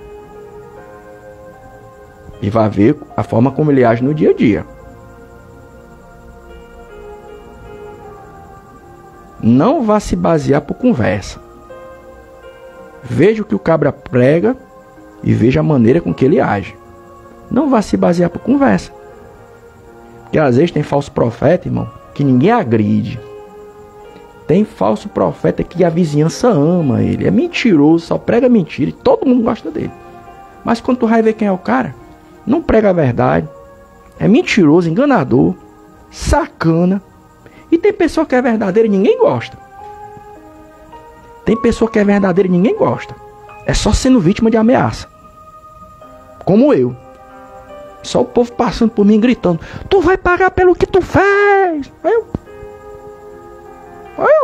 Speaker 1: e vá ver a forma como ele age no dia a dia. Não vá se basear por conversa. Veja o que o cabra prega e veja a maneira com que ele age. Não vá se basear por conversa. Porque às vezes tem falso profeta, irmão, que ninguém agride. Tem falso profeta que a vizinhança ama ele. É mentiroso, só prega mentira e todo mundo gosta dele. Mas quando tu vai ver quem é o cara, não prega a verdade. É mentiroso, enganador, sacana. E tem pessoa que é verdadeira e ninguém gosta. Tem pessoa que é verdadeira e ninguém gosta. É só sendo vítima de ameaça. Como eu. Só o povo passando por mim gritando: tu vai pagar pelo que tu fez.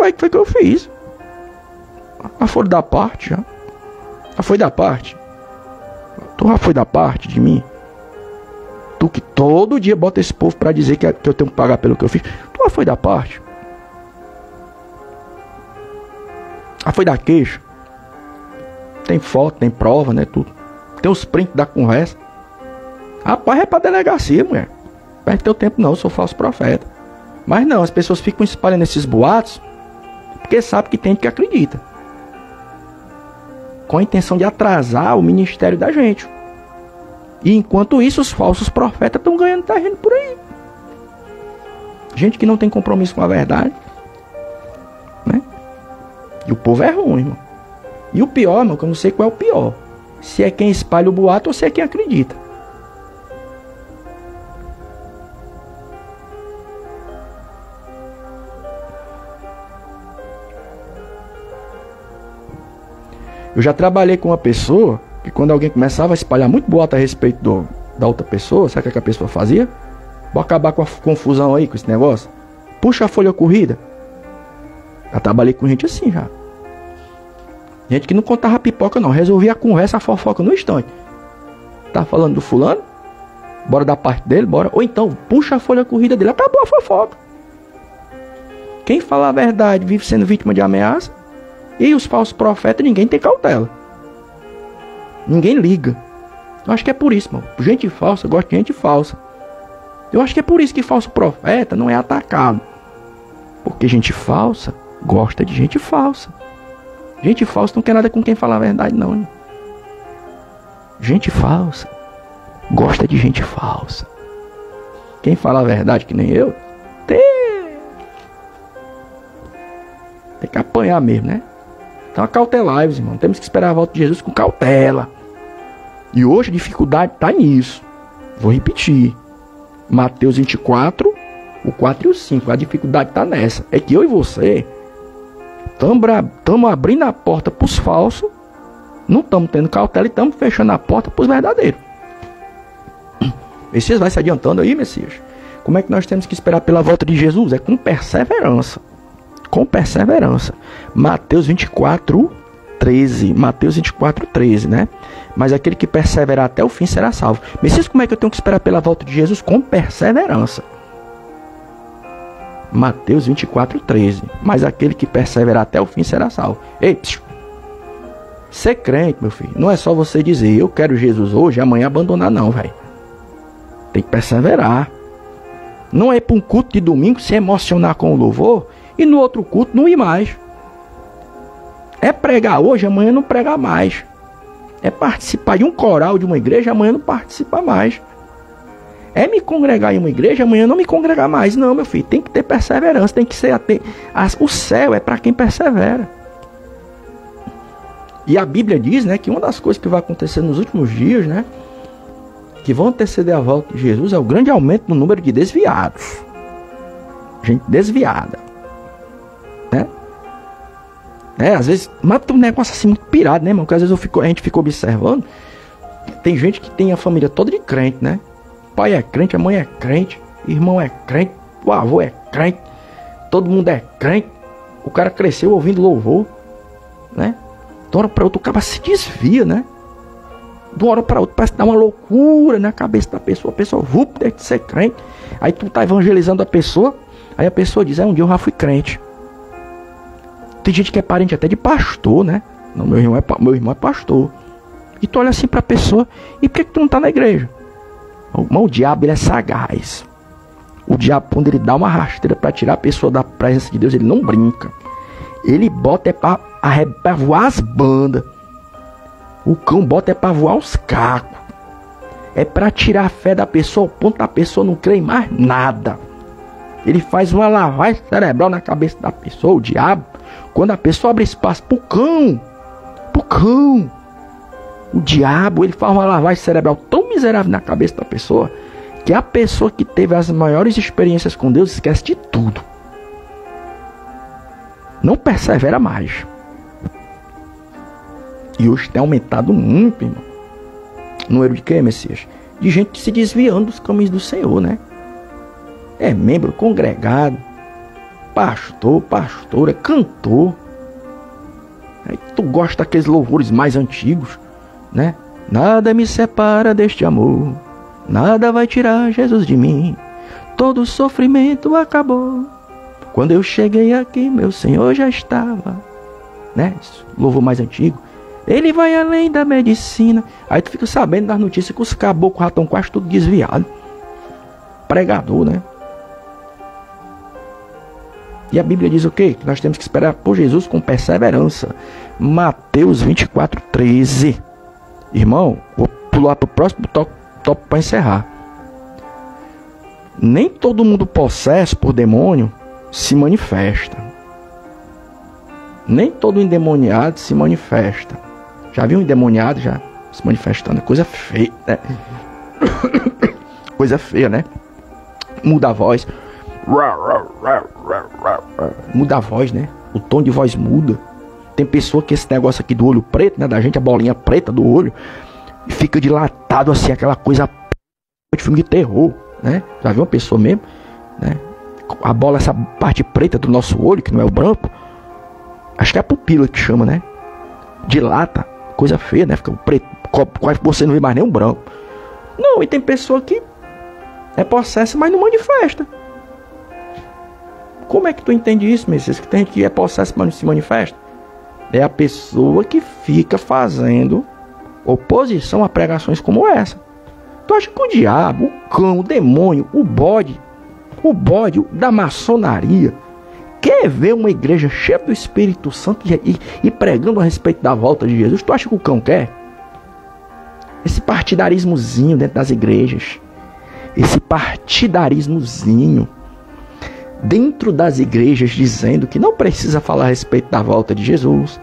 Speaker 1: Aí, que foi que eu fiz? Foi da parte, já. Foi da parte. Tu já foi da parte de mim? Tu que todo dia bota esse povo pra dizer que eu tenho que pagar pelo que eu fiz. Tu já foi da parte? Foi da queixa? Tem foto, tem prova, né? Tudo. Tem os prints da conversa. Rapaz, é pra delegacia, mulher. Perde teu tempo não, eu sou falso profeta. Mas não, as pessoas ficam espalhando esses boatos porque sabem que tem gente que acredita, com a intenção de atrasar o ministério da gente. E enquanto isso, os falsos profetas estão ganhando terreno por aí. Gente que não tem compromisso com a verdade, né? E o povo é ruim, irmão. E o pior, irmão, que eu não sei qual é o pior: se é quem espalha o boato ou se é quem acredita. Eu já trabalhei com uma pessoa que quando alguém começava a espalhar muito boato a respeito da outra pessoa, sabe o que a pessoa fazia? Vou acabar com a confusão aí, com esse negócio. Puxa a folha corrida. Já trabalhei com gente assim já. Gente que não contava pipoca não, resolvia a conversa, a fofoca no instante. Tá falando do fulano? Bora dar parte dele, bora. Ou então, puxa a folha corrida dele, acabou a fofoca. Quem fala a verdade vive sendo vítima de ameaça. E os falsos profetas, ninguém tem cautela. Ninguém liga. Eu acho que é por isso, mano. Gente falsa gosta de gente falsa. Eu acho que é por isso que falso profeta não é atacado. Porque gente falsa gosta de gente falsa. Gente falsa não quer nada com quem fala a verdade, não, né? Gente falsa gosta de gente falsa. Quem fala a verdade, que nem eu, tem que apanhar mesmo, né? Então acautelai-vos, irmão. Temos que esperar a volta de Jesus com cautela. E hoje a dificuldade está nisso. Vou repetir. Mateus 24, o 4 e o 5. A dificuldade está nessa. É que eu e você estamos abrindo a porta para os falsos. Não estamos tendo cautela e estamos fechando a porta para os verdadeiros. Messias vai se adiantando aí, Messias. Como é que nós temos que esperar pela volta de Jesus? É com perseverança. Com perseverança. Mateus 24, 13. Mateus 24, 13, né? Mas aquele que perseverar até o fim será salvo. Messias, como é que eu tenho que esperar pela volta de Jesus? Com perseverança. Mateus 24, 13. Mas aquele que perseverar até o fim será salvo. Ei, ser crente, meu filho, não é só você dizer: eu quero Jesus hoje e amanhã abandonar, não, velho. Tem que perseverar. Não é para um culto de domingo se emocionar com o louvor e no outro culto não ir mais. É pregar hoje, amanhã não pregar mais. É participar de um coral de uma igreja, amanhã não participar mais. É me congregar em uma igreja, amanhã não me congregar mais. Não, meu filho, tem que ter perseverança, tem que ser o céu é para quem persevera. E a Bíblia diz, né, que uma das coisas que vai acontecer nos últimos dias, né, que vão anteceder a volta de Jesus é o grande aumento no número de desviados. Gente desviada. Né? Às vezes, mas tem um negócio assim muito pirado, né, irmão? Porque às vezes a gente fica observando. Tem gente que tem a família toda de crente, né? O pai é crente, a mãe é crente, o irmão é crente, o avô é crente, todo mundo é crente. O cara cresceu ouvindo louvor, né? De uma hora para outra o cara se desvia, né? De uma hora para outra parece dar uma loucura na cabeça da pessoa. A pessoa deixa de ser crente. Aí tu tá evangelizando a pessoa. Aí a pessoa diz, um dia eu já fui crente. Tem gente que é parente até de pastor, né? Não, meu irmão é pastor. E tu olha assim pra pessoa, e por que tu não tá na igreja? O diabo, ele é sagaz. O diabo, quando ele dá uma rasteira pra tirar a pessoa da presença de Deus, ele não brinca. Ele bota pra voar as bandas. O cão bota pra voar os cacos. É pra tirar a fé da pessoa, ao ponto da pessoa não crer em mais nada. Ele faz uma lavagem cerebral na cabeça da pessoa, o diabo. Quando a pessoa abre espaço pro cão, o diabo, ele faz uma lavagem cerebral tão miserável na cabeça da pessoa, que a pessoa que teve as maiores experiências com Deus esquece de tudo. Não persevera mais. E hoje tem aumentado muito, irmão. Número de quê, Messias? De gente se desviando dos caminhos do Senhor, né? É membro congregado, pastor, pastora, cantor. Aí tu gosta daqueles louvores mais antigos, né? Nada me separa deste amor, nada vai tirar Jesus de mim, todo sofrimento acabou, quando eu cheguei aqui meu Senhor já estava, né? Louvor mais antigo. Ele vai além da medicina. Aí tu fica sabendo das notícias que os caboclos já estão quase tudo desviados. Pregador, né? E a Bíblia diz o quê? Que nós temos que esperar por Jesus com perseverança. Mateus 24:13. Irmão, vou pular para o próximo tópico para encerrar. Nem todo mundo possesso por demônio se manifesta. Nem todo endemoniado se manifesta. Já viu um endemoniado já se manifestando? Coisa feia, né? Coisa feia, né? Muda a voz. Muda a voz, né? O tom de voz muda. Tem pessoa que esse negócio aqui do olho preto, né? Da gente, a bolinha preta do olho, fica dilatado assim, aquela coisa de filme de terror, né? Já viu uma pessoa mesmo, né? A bola, essa parte preta do nosso olho, que não é o branco, acho que é a pupila que chama, né? Dilata, coisa feia, né? Fica preto, quase você não vê mais nem um branco. Não, e tem pessoa que é possessa, mas não manifesta. Como é que tu entende isso, Messias? Que tem gente que é possessa, mas não se manifesta? É a pessoa que fica fazendo oposição a pregações como essa. Tu acha que o diabo, o cão, o demônio, o bode da maçonaria quer ver uma igreja cheia do Espírito Santo e pregando a respeito da volta de Jesus? Tu acha que o cão quer? Esse partidarismozinho dentro das igrejas, esse partidarismozinho dentro das igrejas, dizendo que não precisa falar a respeito da volta de Jesus,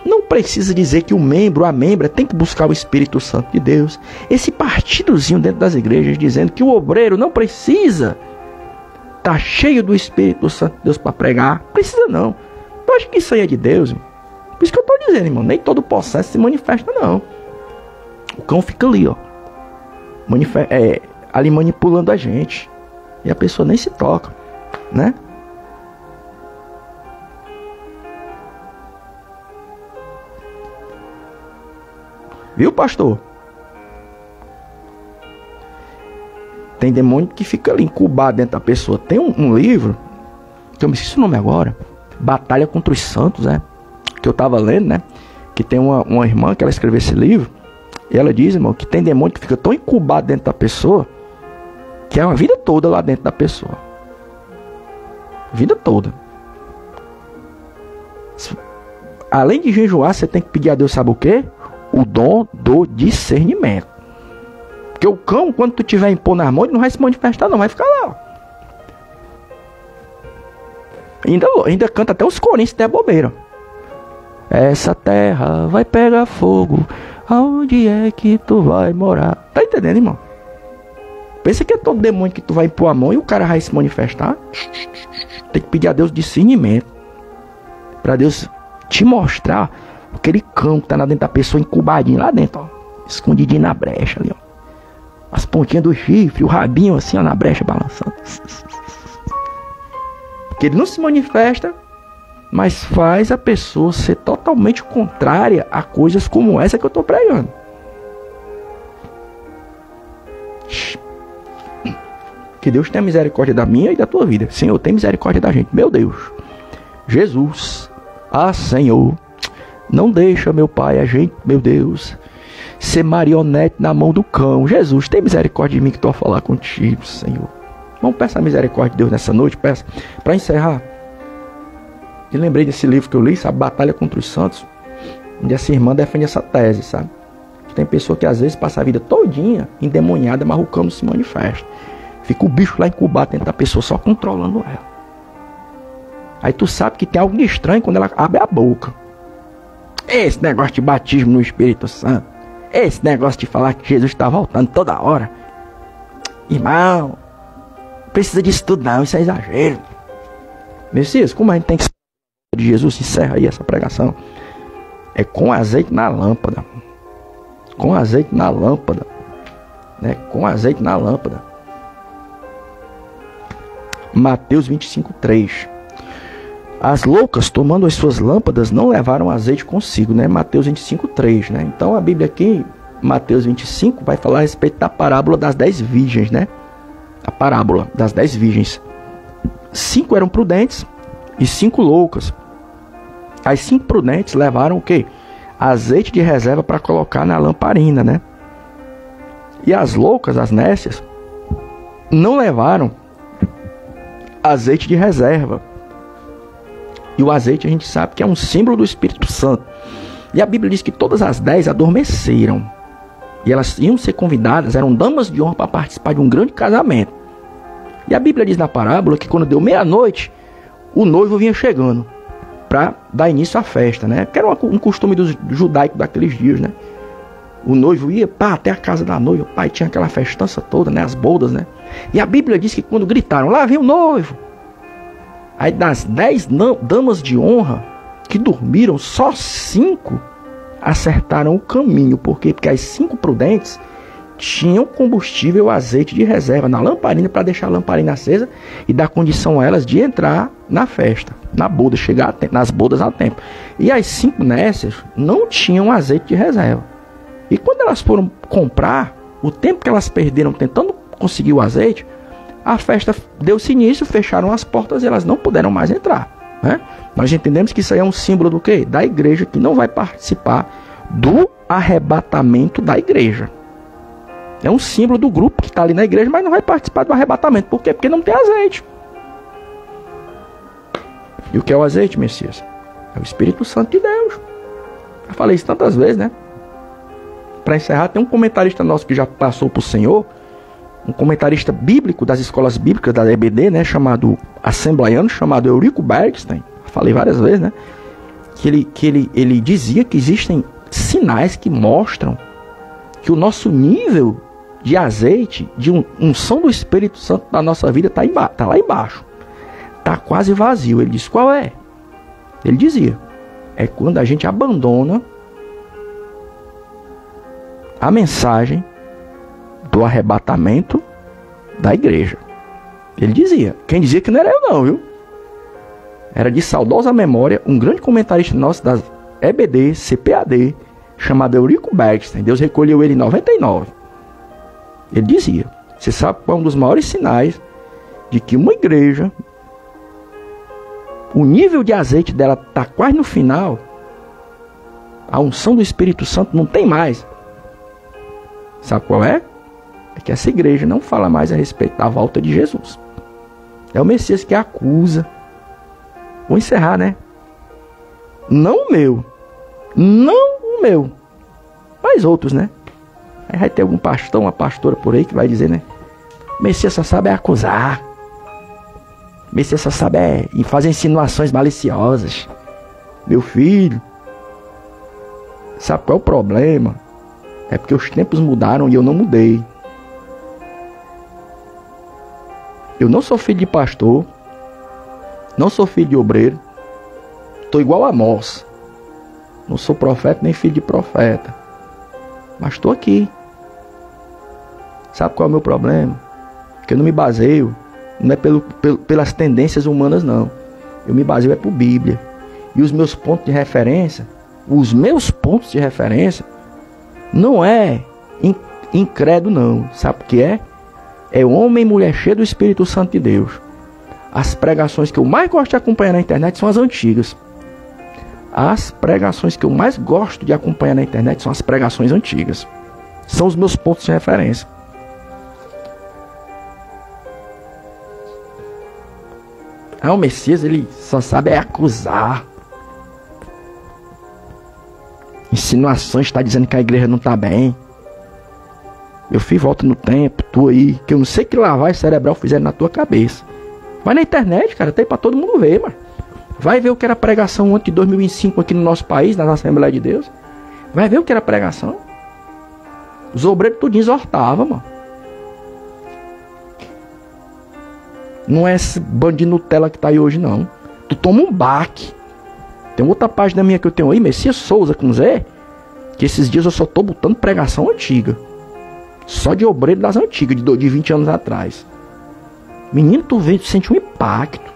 Speaker 1: não precisa dizer que o membro, a membra tem que buscar o Espírito Santo de Deus. Esse partidozinho dentro das igrejas dizendo que o obreiro não precisa estar cheio do Espírito Santo de Deus para pregar. Precisa não. Eu acho que isso aí é de Deus, irmão. Por isso que eu estou dizendo, irmão, nem todo processo se manifesta não. O cão fica ali, ó, ali manipulando a gente, e a pessoa nem se toca, né? Viu, pastor? Tem demônio que fica ali incubado dentro da pessoa. Tem um livro, que eu me esqueci o nome agora, Batalha contra os Santos, né? Que eu tava lendo, né? Que tem uma irmã que ela escreveu esse livro. E ela diz, irmão, que tem demônio que fica tão incubado dentro da pessoa, que é uma vida toda lá dentro da pessoa. Vida toda. Além de jejuar, você tem que pedir a Deus, sabe o quê? O dom do discernimento. Porque o cão, quando tu tiver impor nas mãos, ele não vai se manifestar não, vai ficar lá. Ainda canta até os corinhos, até bobeira. Essa terra vai pegar fogo, aonde é que tu vai morar? Tá entendendo, irmão? Pensa que é todo demônio que tu vai impor a mão e o cara vai se manifestar. Tem que pedir a Deus discernimento. Pra Deus te mostrar aquele cão que tá lá dentro da pessoa, incubadinho lá dentro, ó. Escondidinho na brecha ali, ó. As pontinhas do chifre, o rabinho assim, ó, na brecha balançando. Porque ele não se manifesta, mas faz a pessoa ser totalmente contrária a coisas como essa que eu tô pregando. Que Deus tenha misericórdia da minha e da tua vida. Senhor, tem misericórdia da gente. Meu Deus. Jesus. Ah, Senhor. Não deixa, meu Pai, a gente, meu Deus, ser marionete na mão do cão. Jesus, tem misericórdia de mim que estou a falar contigo, Senhor. Vamos peçar a misericórdia de Deus nessa noite. Peça. Para encerrar. Eu lembrei desse livro que eu li, sabe? Batalha contra os Santos. Onde essa irmã defende essa tese, sabe? Tem pessoa que às vezes passa a vida todinha endemoniada, mas o cão não se manifesta. Fica o bicho lá incubado dentro da pessoa, só controlando ela. Aí tu sabe que tem algo de estranho quando ela abre a boca. Esse negócio de batismo no Espírito Santo. Esse negócio de falar que Jesus está voltando toda hora. Irmão, precisa disso tudo não, isso é exagero. Messias, como a gente tem que de Jesus, encerra aí essa pregação. É com azeite na lâmpada. Com azeite na lâmpada. Né? Com azeite na lâmpada. Mateus 25:3. As loucas, tomando as suas lâmpadas, não levaram azeite consigo, né? Mateus 25:3, né? Então a Bíblia aqui, Mateus 25, vai falar a respeito da parábola das 10 virgens, né? A parábola das 10 virgens. 5 eram prudentes e 5 loucas. As 5 prudentes levaram o quê? Azeite de reserva para colocar na lamparina, né? E as loucas, as nécias, não levaram azeite de reserva. E o azeite a gente sabe que é um símbolo do Espírito Santo. E a Bíblia diz que todas as 10 adormeceram. E elas iam ser convidadas, eram damas de honra para participar de um grande casamento. E a Bíblia diz na parábola que quando deu meia-noite, o noivo vinha chegando para dar início à festa, né? Que era um costume do judaico daqueles dias, né? O noivo ia até a casa da noiva, o pai tinha aquela festança toda, né? As bodas, né? E a Bíblia diz que quando gritaram, lá vem o noivo. Aí das 10 damas de honra que dormiram, só 5 acertaram o caminho. Por quê? Porque as 5 prudentes tinham combustível, azeite de reserva na lamparina para deixar a lamparina acesa e dar condição a elas de entrar na festa, na boda, chegar nas bodas a tempo. E as 5 nécias não tinham azeite de reserva. E quando elas foram comprar, o tempo que elas perderam tentando conseguir o azeite, a festa deu-se início, fecharam as portas e elas não puderam mais entrar, né? Nós entendemos que isso aí é um símbolo do quê? Da igreja que não vai participar do arrebatamento da igreja. É um símbolo do grupo que está ali na igreja, mas não vai participar do arrebatamento. Por quê? Porque não tem azeite. E o que é o azeite, Messias? É o Espírito Santo de Deus. Eu falei isso tantas vezes, né? Para encerrar, tem um comentarista nosso que já passou para o Senhor, um comentarista bíblico das escolas bíblicas da EBD, né? Chamado assembleiano, chamado Eurico Bergstein. Falei várias vezes, né? Que ele dizia que existem sinais que mostram que o nosso nível de azeite, de unção do Espírito Santo da nossa vida tá lá embaixo. Tá quase vazio. Ele disse, qual é? Ele dizia, é quando a gente abandona a mensagem do arrebatamento da igreja. Ele dizia, quem dizia que não era eu não, viu? Era de saudosa memória um grande comentarista nosso das EBD, CPAD, chamado Eurico Bergstein. Deus recolheu ele em 99. Ele dizia, você sabe qual é um dos maiores sinais de que uma igreja, o nível de azeite dela está quase no final, a unção do Espírito Santo não tem mais. Sabe qual é? É que essa igreja não fala mais a respeito da volta de Jesus. É o Messias que acusa. Vou encerrar, né? Não o meu. Não o meu. Mas outros, né? Aí vai ter algum pastor, uma pastora por aí que vai dizer, né? O Messias só sabe acusar. O Messias só sabe fazer insinuações maliciosas. Meu filho, sabe qual é o problema? É porque os tempos mudaram e eu não mudei. Eu não sou filho de pastor, não sou filho de obreiro, estou igual a Amós. Não sou profeta nem filho de profeta, mas estou aqui. Sabe qual é o meu problema? Que eu não me baseio, não é pelas tendências humanas, não. Eu me baseio por Bíblia. E os meus pontos de referência, não é incrédulo, não. Sabe o que é? É homem e mulher cheio do Espírito Santo de Deus. As pregações que eu mais gosto de acompanhar na internet são as antigas. As pregações que eu mais gosto de acompanhar na internet são as pregações antigas. São os meus pontos de referência. O Messias, ele só sabe acusar. Insinuações, está dizendo que a igreja não está bem. Meu filho, volta no tempo, tu aí, que eu não sei que lavagem cerebral fizeram na tua cabeça. Vai na internet, cara, tem para todo mundo ver, mano. Vai ver o que era pregação antes de 2005 aqui no nosso país, na Assembleia de Deus. Vai ver o que era pregação. Os obreiros tudinho exortavam, mano. Não é esse bandido Nutella que tá aí hoje, não. Tu toma um baque. Tem outra página minha que eu tenho aí, Messias Souza com Zé, que esses dias eu só tô botando pregação antiga. Só de obreiro das antigas, de 20 anos atrás. Menino, tu vê, tu sente um impacto.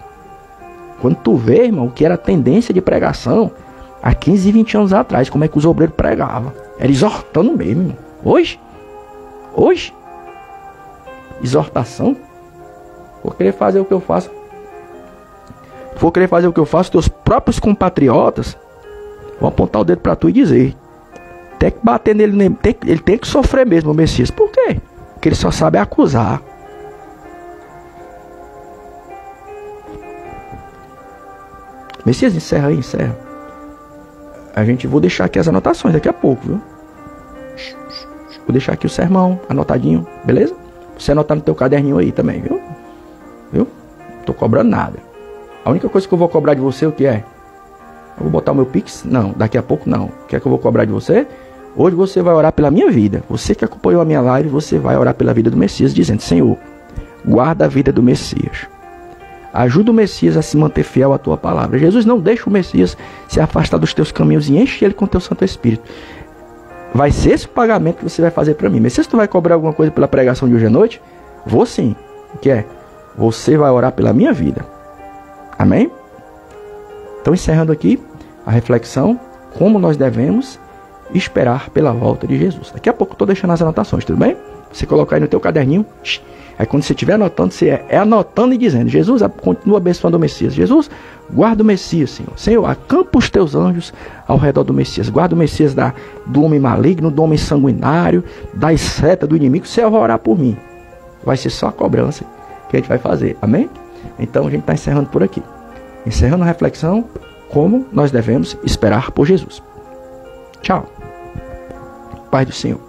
Speaker 1: Quando tu vê, irmão, o que era tendência de pregação há 15 e 20 anos atrás, como é que os obreiros pregavam. Era exortando mesmo, irmão. Hoje, exortação. Vou querer fazer o que eu faço. For querer fazer o que eu faço, teus próprios compatriotas vão apontar o dedo para tu e dizer: tem que bater nele, ele tem que sofrer mesmo, o Messias. Por quê? Porque ele só sabe acusar. Messias, encerra aí, encerra. Vou deixar aqui as anotações daqui a pouco, viu? Vou deixar aqui o sermão anotadinho, beleza? Você anotar no teu caderninho aí também, viu? Não tô cobrando nada. A única coisa que eu vou cobrar de você, o que é? Eu vou botar o meu Pix? Não, daqui a pouco não. O que é que eu vou cobrar de você? Hoje você vai orar pela minha vida. Você que acompanhou a minha live, você vai orar pela vida do Messias, dizendo: Senhor, guarda a vida do Messias. Ajuda o Messias a se manter fiel à tua palavra. Jesus, não deixa o Messias se afastar dos teus caminhos e enche ele com teu Santo Espírito. Vai ser esse o pagamento que você vai fazer para mim. Messias, tu vai cobrar alguma coisa pela pregação de hoje à noite? Vou sim. O que é? Você vai orar pela minha vida. Amém? Então, encerrando aqui a reflexão, como nós devemos esperar pela volta de Jesus. Daqui a pouco eu estou deixando as anotações, tudo bem? Você colocar aí no teu caderninho. Aí quando você estiver anotando, você é anotando e dizendo: Jesus, continua abençoando o Messias. Jesus, guarda o Messias, Senhor. Senhor, acampa os teus anjos ao redor do Messias. Guarda o Messias do homem maligno, do homem sanguinário, da seta do inimigo. Você vai orar por mim. Vai ser só a cobrança que a gente vai fazer. Amém? Então a gente está encerrando por aqui. Encerrando a reflexão, como nós devemos esperar por Jesus. Tchau. Paz do Senhor.